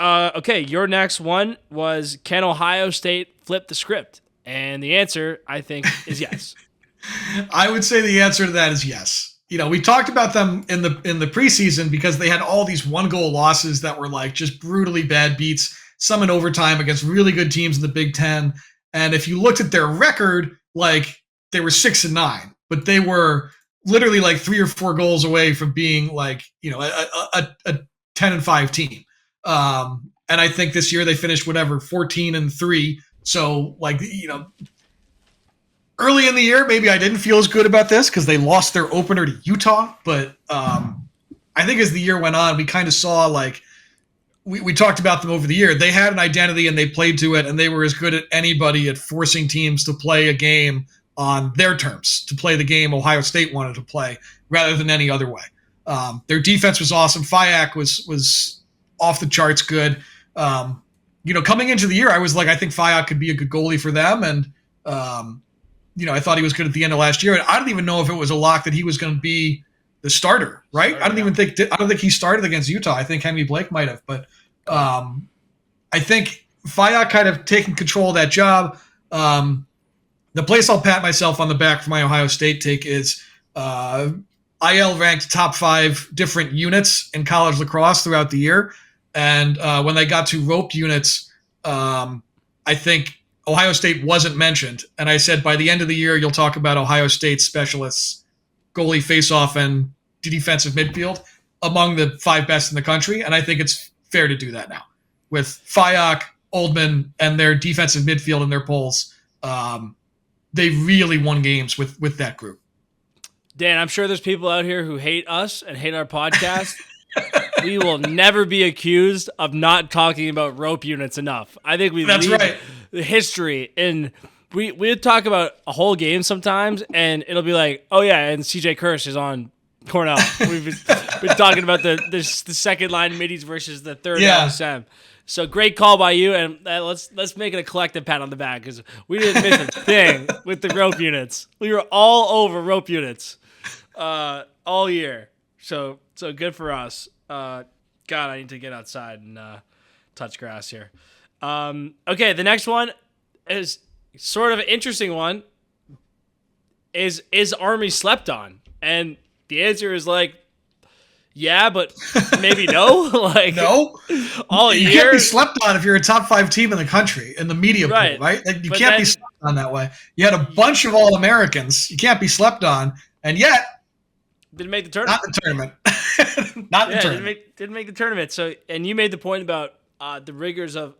Okay, your next one was, can Ohio State flip the script? And the answer, I think, is yes. I would say the answer to that is yes. We talked about them in the preseason because they had all these 1-goal losses that were like just brutally bad beats, some in overtime against really good teams in the Big Ten. And if you looked at their record, like they were 6-9, but they were literally like 3 or 4 goals away from being like, a 10-5 team. And I think this year they finished 14-3. So like, early in the year, maybe I didn't feel as good about this because they lost their opener to Utah. But I think as the year went on, we kind of saw like we talked about them over the year. They had an identity and they played to it, and they were as good as anybody at forcing teams to play a game on their terms, to play the game Ohio State wanted to play rather than any other way. Their defense was awesome. Fayak was off the charts good. Coming into the year, I was like, I think Fayak could be a good goalie for them, and I thought he was good at the end of last year. And I don't even know if it was a lock that he was going to be the starter, right? I don't think he started against Utah. I think Henry Blake might have, but I think Fayak kind of taking control of that job. The place I'll pat myself on the back for my Ohio State take is IL ranked top 5 different units in college lacrosse throughout the year. And when they got to rope units, I think Ohio State wasn't mentioned. And I said, by the end of the year, you'll talk about Ohio State specialists, goalie, faceoff, and defensive midfield among the 5 best in the country. And I think it's fair to do that now. With Fayak, Oldman, and their defensive midfield and their polls, they really won games with that group. Dan, I'm sure there's people out here who hate us and hate our podcast. We will never be accused of not talking about rope units enough. I think we That's leave right. the history in. We talk about a whole game sometimes, and it'll be like, oh yeah, and CJ Kirsch is on Cornell. We've been talking about the second line middies versus the third line Sam. So great call by you, and let's make it a collective pat on the back because we didn't miss a thing with the rope units. We were all over rope units all year. So good for us. Got God, I need to get outside and touch grass here. Okay, the next one is sort of an interesting one. Is Army slept on? And the answer is like, yeah, but maybe no. Like no, all you year. can't be slept on if you're a top 5 team in the country in the media pool, right? Like you can't be slept on that way. You had a bunch of All-Americans. You can't be slept on, and yet didn't make the tournament. Not the tournament. Not the tournament. Didn't make the tournament. So, and you made the point about the rigors of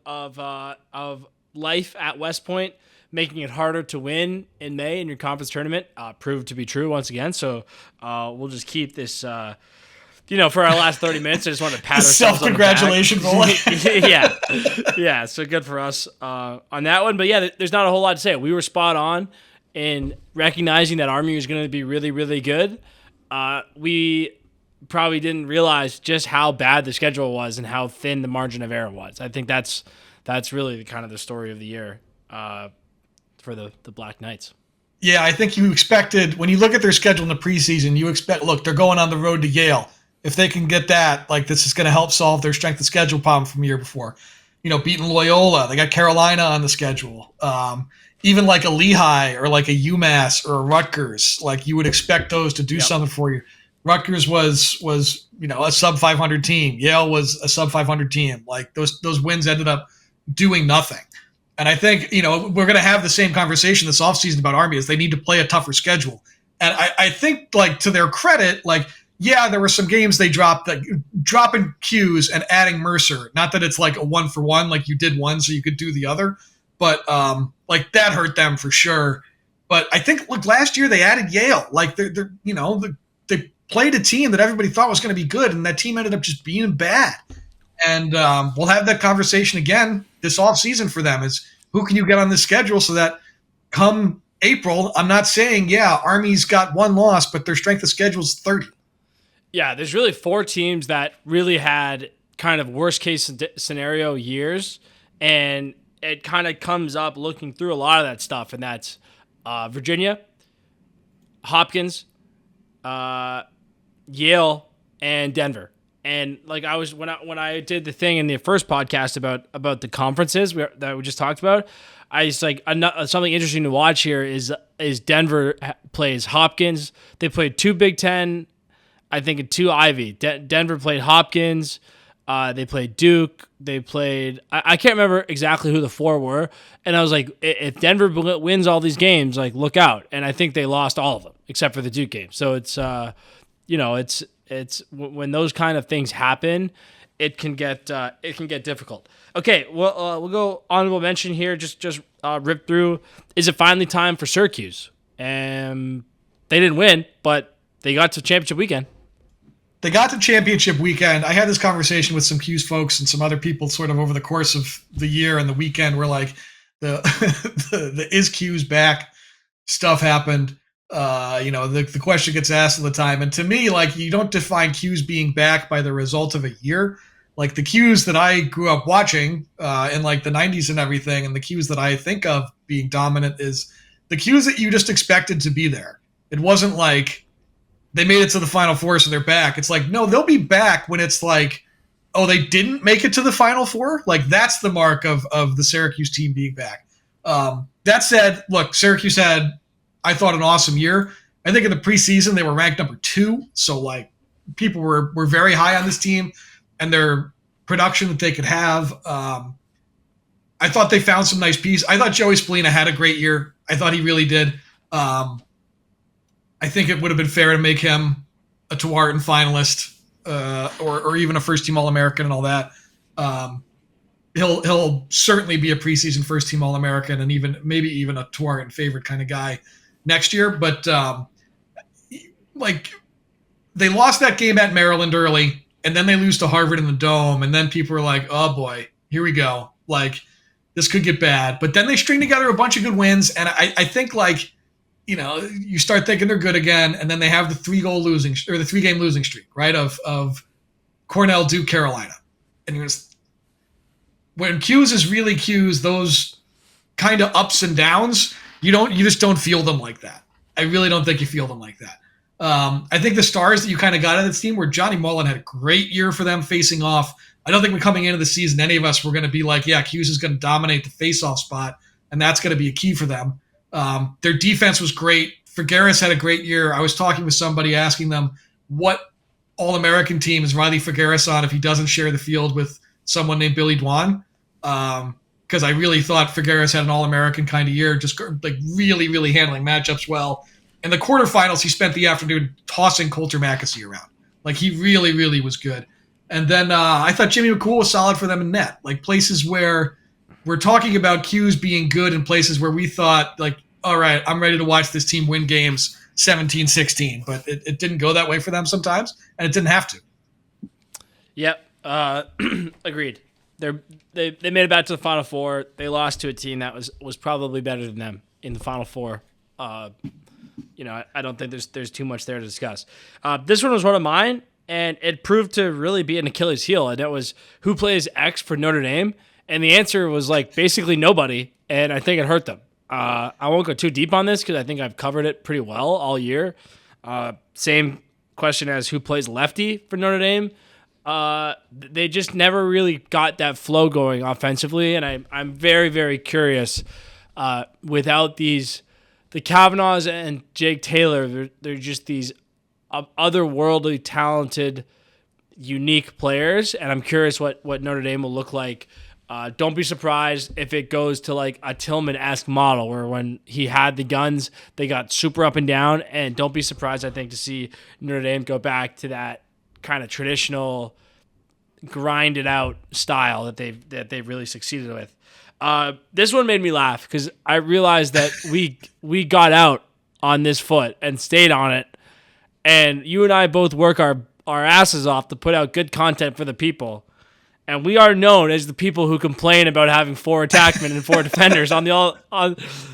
life at West Point, making it harder to win in May in your conference tournament, proved to be true once again. So we'll just keep this. For our last 30 minutes, I just want to pat ourselves on the back. Self-congratulation. Yeah. So good for us on that one. But yeah, there's not a whole lot to say. We were spot on in recognizing that Army was going to be really, really good. We probably didn't realize just how bad the schedule was and how thin the margin of error was. I think that's really kind of the story of the year for the Black Knights. Yeah, I think you expected, when you look at their schedule in the preseason, you expect, look, they're going on the road to Yale. If they can get that, like this is going to help solve their strength of schedule problem from the year before. Beating Loyola, they got Carolina on the schedule. Even like a Lehigh or like a UMass or a Rutgers, like you would expect those to do something for you. Rutgers was a sub 500 team. Yale was a sub 500 team. Like those wins ended up doing nothing. And I think, we're going to have the same conversation this offseason about Army is they need to play a tougher schedule. And I think, like, to their credit, like, yeah, there were some games they dropped, like dropping Q's and adding Mercer. Not that it's like a 1-for-1, like you did one so you could do the other. But, like, that hurt them for sure. But I think, look, last year they added Yale. Like, they played a team that everybody thought was going to be good, and that team ended up just being bad. And we'll have that conversation again this offseason for them is who can you get on this schedule so that come April, I'm not saying, Army's got one loss, but their strength of schedule is 30. Yeah, there's really 4 teams that really had kind of worst case scenario years, and it kind of comes up looking through a lot of that stuff, and that's Virginia, Hopkins, Yale, and Denver. And like I was when I did the thing in the first podcast about the conferences that we just talked about, I just like something interesting to watch here is Denver plays Hopkins. They played 2 Big Ten, I think, and 2 Ivy. Denver played Hopkins. They played Duke. They played I can't remember exactly who the 4 were. And I was like, if Denver wins all these games, like look out. And I think they lost all of them except for the Duke game. So it's it's when those kind of things happen, it can get difficult. Okay, well we'll go honorable mention here. Just rip through. Is it finally time for Syracuse? They didn't win, but they got to championship weekend. They got to championship weekend. I had this conversation with some Q's folks and some other people sort of over the course of the year and the weekend where like the is Q's back stuff happened. The question gets asked all the time. And to me, like, you don't define Q's being back by the result of a year. Like the Q's that I grew up watching in like the 90s and everything, and the Q's that I think of being dominant is the Q's that you just expected to be there. It wasn't like they made it to the Final Four, so they're back. It's like, no, they'll be back when it's like, oh, they didn't make it to the Final Four? Like, that's the mark of the Syracuse team being back. That said, look, Syracuse had, I thought, an awesome year. I think in the preseason they were ranked number 2, so like people were very high on this team and their production that they could have. I thought they found some nice pieces. I thought Joey Spallina had a great year. I thought he really did. I think it would have been fair to make him a Tewaaraton finalist or even a first-team All-American and all that. He'll certainly be a preseason first-team All-American and maybe even a Tewaaraton favorite kind of guy next year. But like they lost that game at Maryland early, and then they lose to Harvard in the Dome, and then people are like, oh boy, here we go. Like this could get bad. But then they string together a bunch of good wins, and I think like, you start thinking they're good again, and then they have the 3-game losing streak, right? Of Cornell, Duke, Carolina. And when Q's is really Q's, those kind of ups and downs, you just don't feel them like that. I really don't think you feel them like that. I think the stars that you kind of got out of this team were Johnny Mullen had a great year for them facing off. I don't think we're coming into the season, any of us were going to be like, yeah, Hughes is going to dominate the face-off spot, and that's going to be a key for them. Their defense was great. Figueres had a great year. I was talking with somebody asking them what All-American team is Riley Figueres on if he doesn't share the field with someone named Billy Dwan. Because I really thought Figueres had an All-American kind of year, just like really, really handling matchups well. In the quarterfinals, he spent the afternoon tossing Coulter Mackesy around. Like, he really, really was good. And then I thought Jimmy McCool was solid for them in net. Like, places where we're talking about Q's being good and places where we thought, like, all right, I'm ready to watch this team win games 17-16. But it didn't go that way for them sometimes, and it didn't have to. Yep. Agreed. They made it back to the Final Four. They lost to a team that was probably better than them in the Final Four. I don't think there's too much there to discuss. This one was one of mine, and it proved to really be an Achilles heel, and it was who plays X for Notre Dame, and the answer was like basically nobody, and I think it hurt them. I won't go too deep on this because I think I've covered it pretty well all year. Same question as who plays lefty for Notre Dame. They just never really got that flow going offensively, and I'm very, very curious. Without the Kavanaughs and Jake Taylor, they're just these otherworldly talented, unique players, and I'm curious what Notre Dame will look like. Don't be surprised if it goes to like a Tillman-esque model where when he had the guns, they got super up and down, and don't be surprised, I think, to see Notre Dame go back to that kind of traditional, grinded out style that they've really succeeded with. This one made me laugh because I realized that we got out on this foot and stayed on it, and you and I both work our asses off to put out good content for the people, and we are known as the people who complain about having 4 attackmen and 4 defenders on my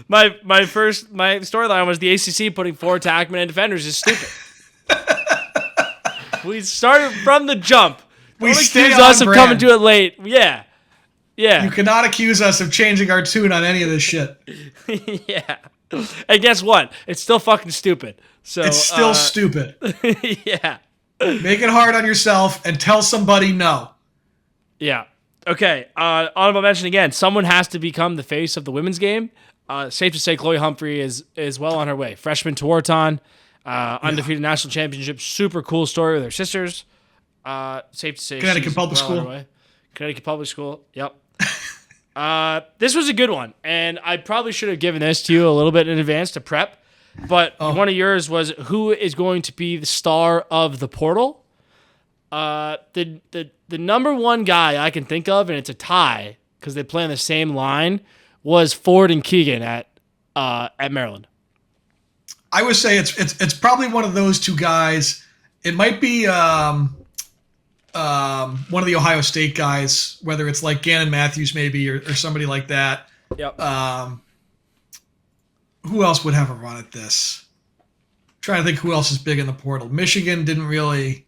storyline was the ACC putting 4 attackmen and defenders is stupid. We started from the jump. We Don't stay accuse on us of brand. coming to it late. Yeah. You cannot accuse us of changing our tune on any of this shit. Yeah. And guess what? It's still fucking stupid. So it's still stupid. Yeah. Make it hard on yourself and tell somebody no. Yeah. Okay. Honorable mention again. Someone has to become the face of the women's game. Safe to say Chloe Humphrey is well on her way. Freshman to Wharton. Undefeated national championship. Super cool story with her sisters. Safe to say Connecticut she's Public well on her School. way. Connecticut Public School. Yep. This was a good one, and I probably should have given this to you a little bit in advance to prep. But one of yours was who is going to be the star of the portal. The number one guy I can think of, and it's a tie because they play on the same line, was Ford and Keegan at Maryland. I would say it's probably one of those two guys. It might be one of the Ohio State guys, whether it's like Gannon Matthews maybe or somebody like that. Yep. Who else would have a run at this? I'm trying to think who else is big in the portal. Michigan didn't really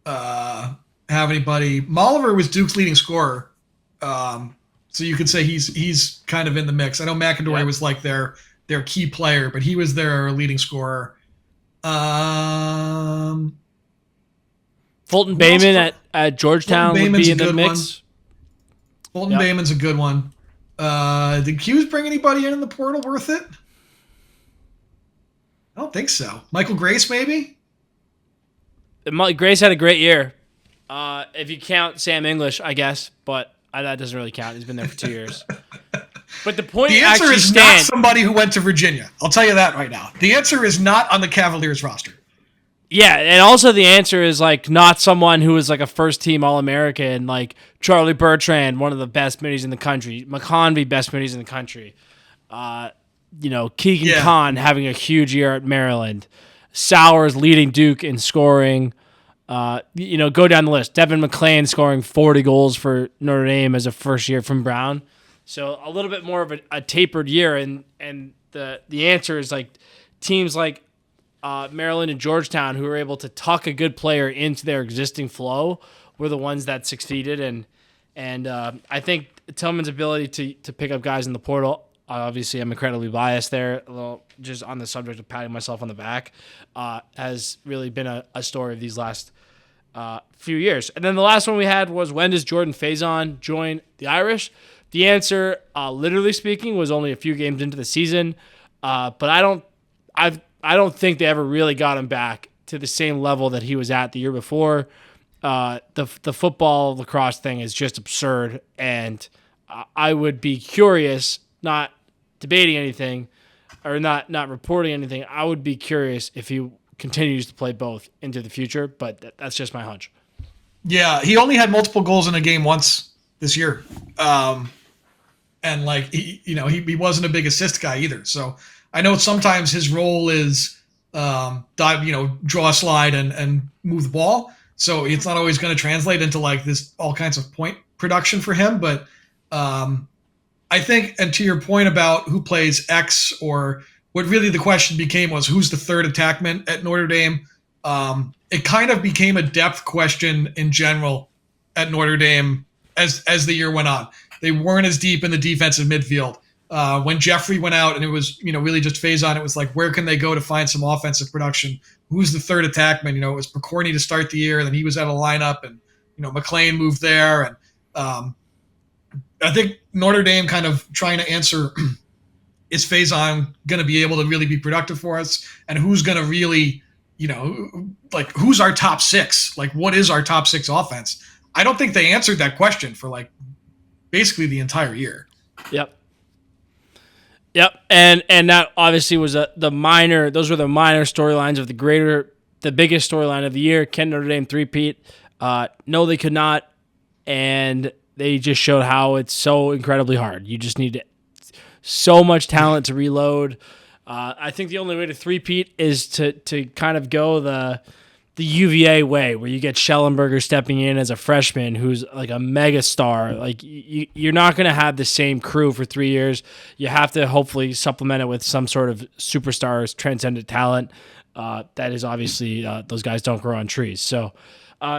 have anybody. Molliver was Duke's leading scorer, so you could say he's kind of in the mix. I know McIndory was like their key player, but he was their leading scorer. Fulton Bayman at Georgetown would be in the mix. Fulton Bayman's a good one. Did Q's bring anybody in the portal worth it? I don't think so. Michael Grace, maybe? Grace had a great year. If you count Sam English, I guess, but that doesn't really count. He's been there for 2 years. But the answer is not stands. somebody who went to Virginia. I'll tell you that right now. The answer is not on the Cavaliers roster. Yeah, and also the answer is like not someone who is like a first-team All-American, like Charlie Bertrand, one of the best minis in the country, McConvey, best minis in the country. Keegan Kahn having a huge year at Maryland. Sowers leading Duke in scoring. Go down the list. Devin McClain scoring 40 goals for Notre Dame as a first year from Brown. So a little bit more of a tapered year, and the answer is like teams like Maryland and Georgetown, who were able to tuck a good player into their existing flow, were the ones that succeeded. And I think Tillman's ability to pick up guys in the portal obviously I'm incredibly biased there, a little just on the subject of patting myself on the back, has really been a story of these last few years. And then the last one we had was, when does Jordan Faison join the Irish? The answer, literally speaking, was only a few games into the season, but I don't think they ever really got him back to the same level that he was at the year before. The football lacrosse thing is just absurd, and I would be curious, not debating anything or not reporting anything. I would be curious if he continues to play both into the future, but that's just my hunch. Yeah, he only had multiple goals in a game once this year. And like, he wasn't a big assist guy either. So I know sometimes his role is draw a slide and move the ball. So it's not always going to translate into like this all kinds of point production for him. But I think, and to your point about who plays X, or what really the question became was, who's the third attackman at Notre Dame? It kind of became a depth question in general at Notre Dame as the year went on. They weren't as deep in the defensive midfield. When Jeffrey went out and it was, really just Faison, it was like, where can they go to find some offensive production? Who's the third attackman? It was Picorni to start the year, and then he was out of lineup, and, McLean moved there. And I think Notre Dame kind of trying to answer, is Faison going to be able to really be productive for us? And who's going to really, who's our top six? Like, what is our top six offense? I don't think they answered that question for like basically the entire year. Yep. And that obviously was those were the minor storylines of the biggest storyline of the year. Can Notre Dame three-peat? No, they could not. And they just showed how it's so incredibly hard. You just need so much talent to reload. I think the only way to three-peat is to kind of go the UVA way, where you get Schellenberger stepping in as a freshman who's like a mega star. Like, you're not going to have the same crew for 3 years. You have to hopefully supplement it with some sort of superstars, transcendent talent. That is obviously, those guys don't grow on trees. So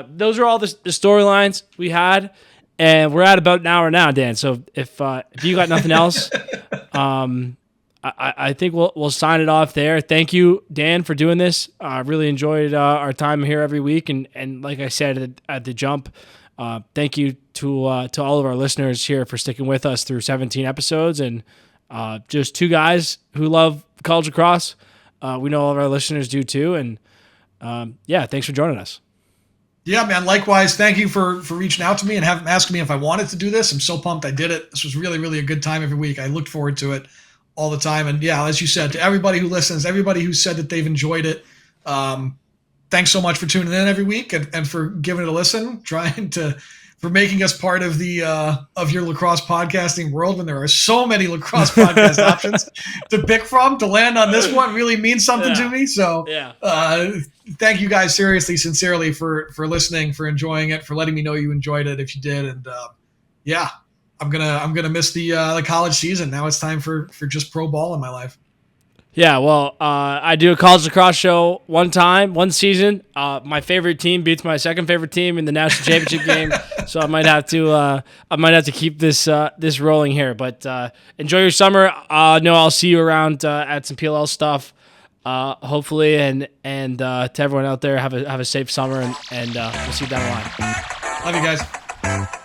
those are all the storylines we had, and we're at about an hour now, Dan. So if you got nothing else, I think we'll sign it off there. Thank you, Dan, for doing this. I really enjoyed our time here every week, and like I said at the jump, thank you to all of our listeners here for sticking with us through 17 episodes, and just two guys who love college lacrosse. We know all of our listeners do too, and thanks for joining us. Yeah, man. Likewise, thank you for reaching out to me and asking me if I wanted to do this. I'm so pumped I did it. This was really, really a good time every week. I looked forward to it all the time. And yeah, as you said, to everybody who listens, everybody who said that they've enjoyed it, thanks so much for tuning in every week and for giving it a listen, for making us part of the of your lacrosse podcasting world when there are so many lacrosse podcast options to pick from. To land on this one really means something to me. So thank you guys sincerely for listening, for enjoying it, for letting me know you enjoyed it if you did. And I'm gonna miss the college season. Now it's time for just pro ball in my life. Yeah, well, I do a college lacrosse show one season. My favorite team beats my second favorite team in the national championship game, so I might have to keep this rolling here. But enjoy your summer. I'll see you around at some PLL stuff, hopefully, and to everyone out there, have a safe summer, and we'll see you down the line. Love you guys.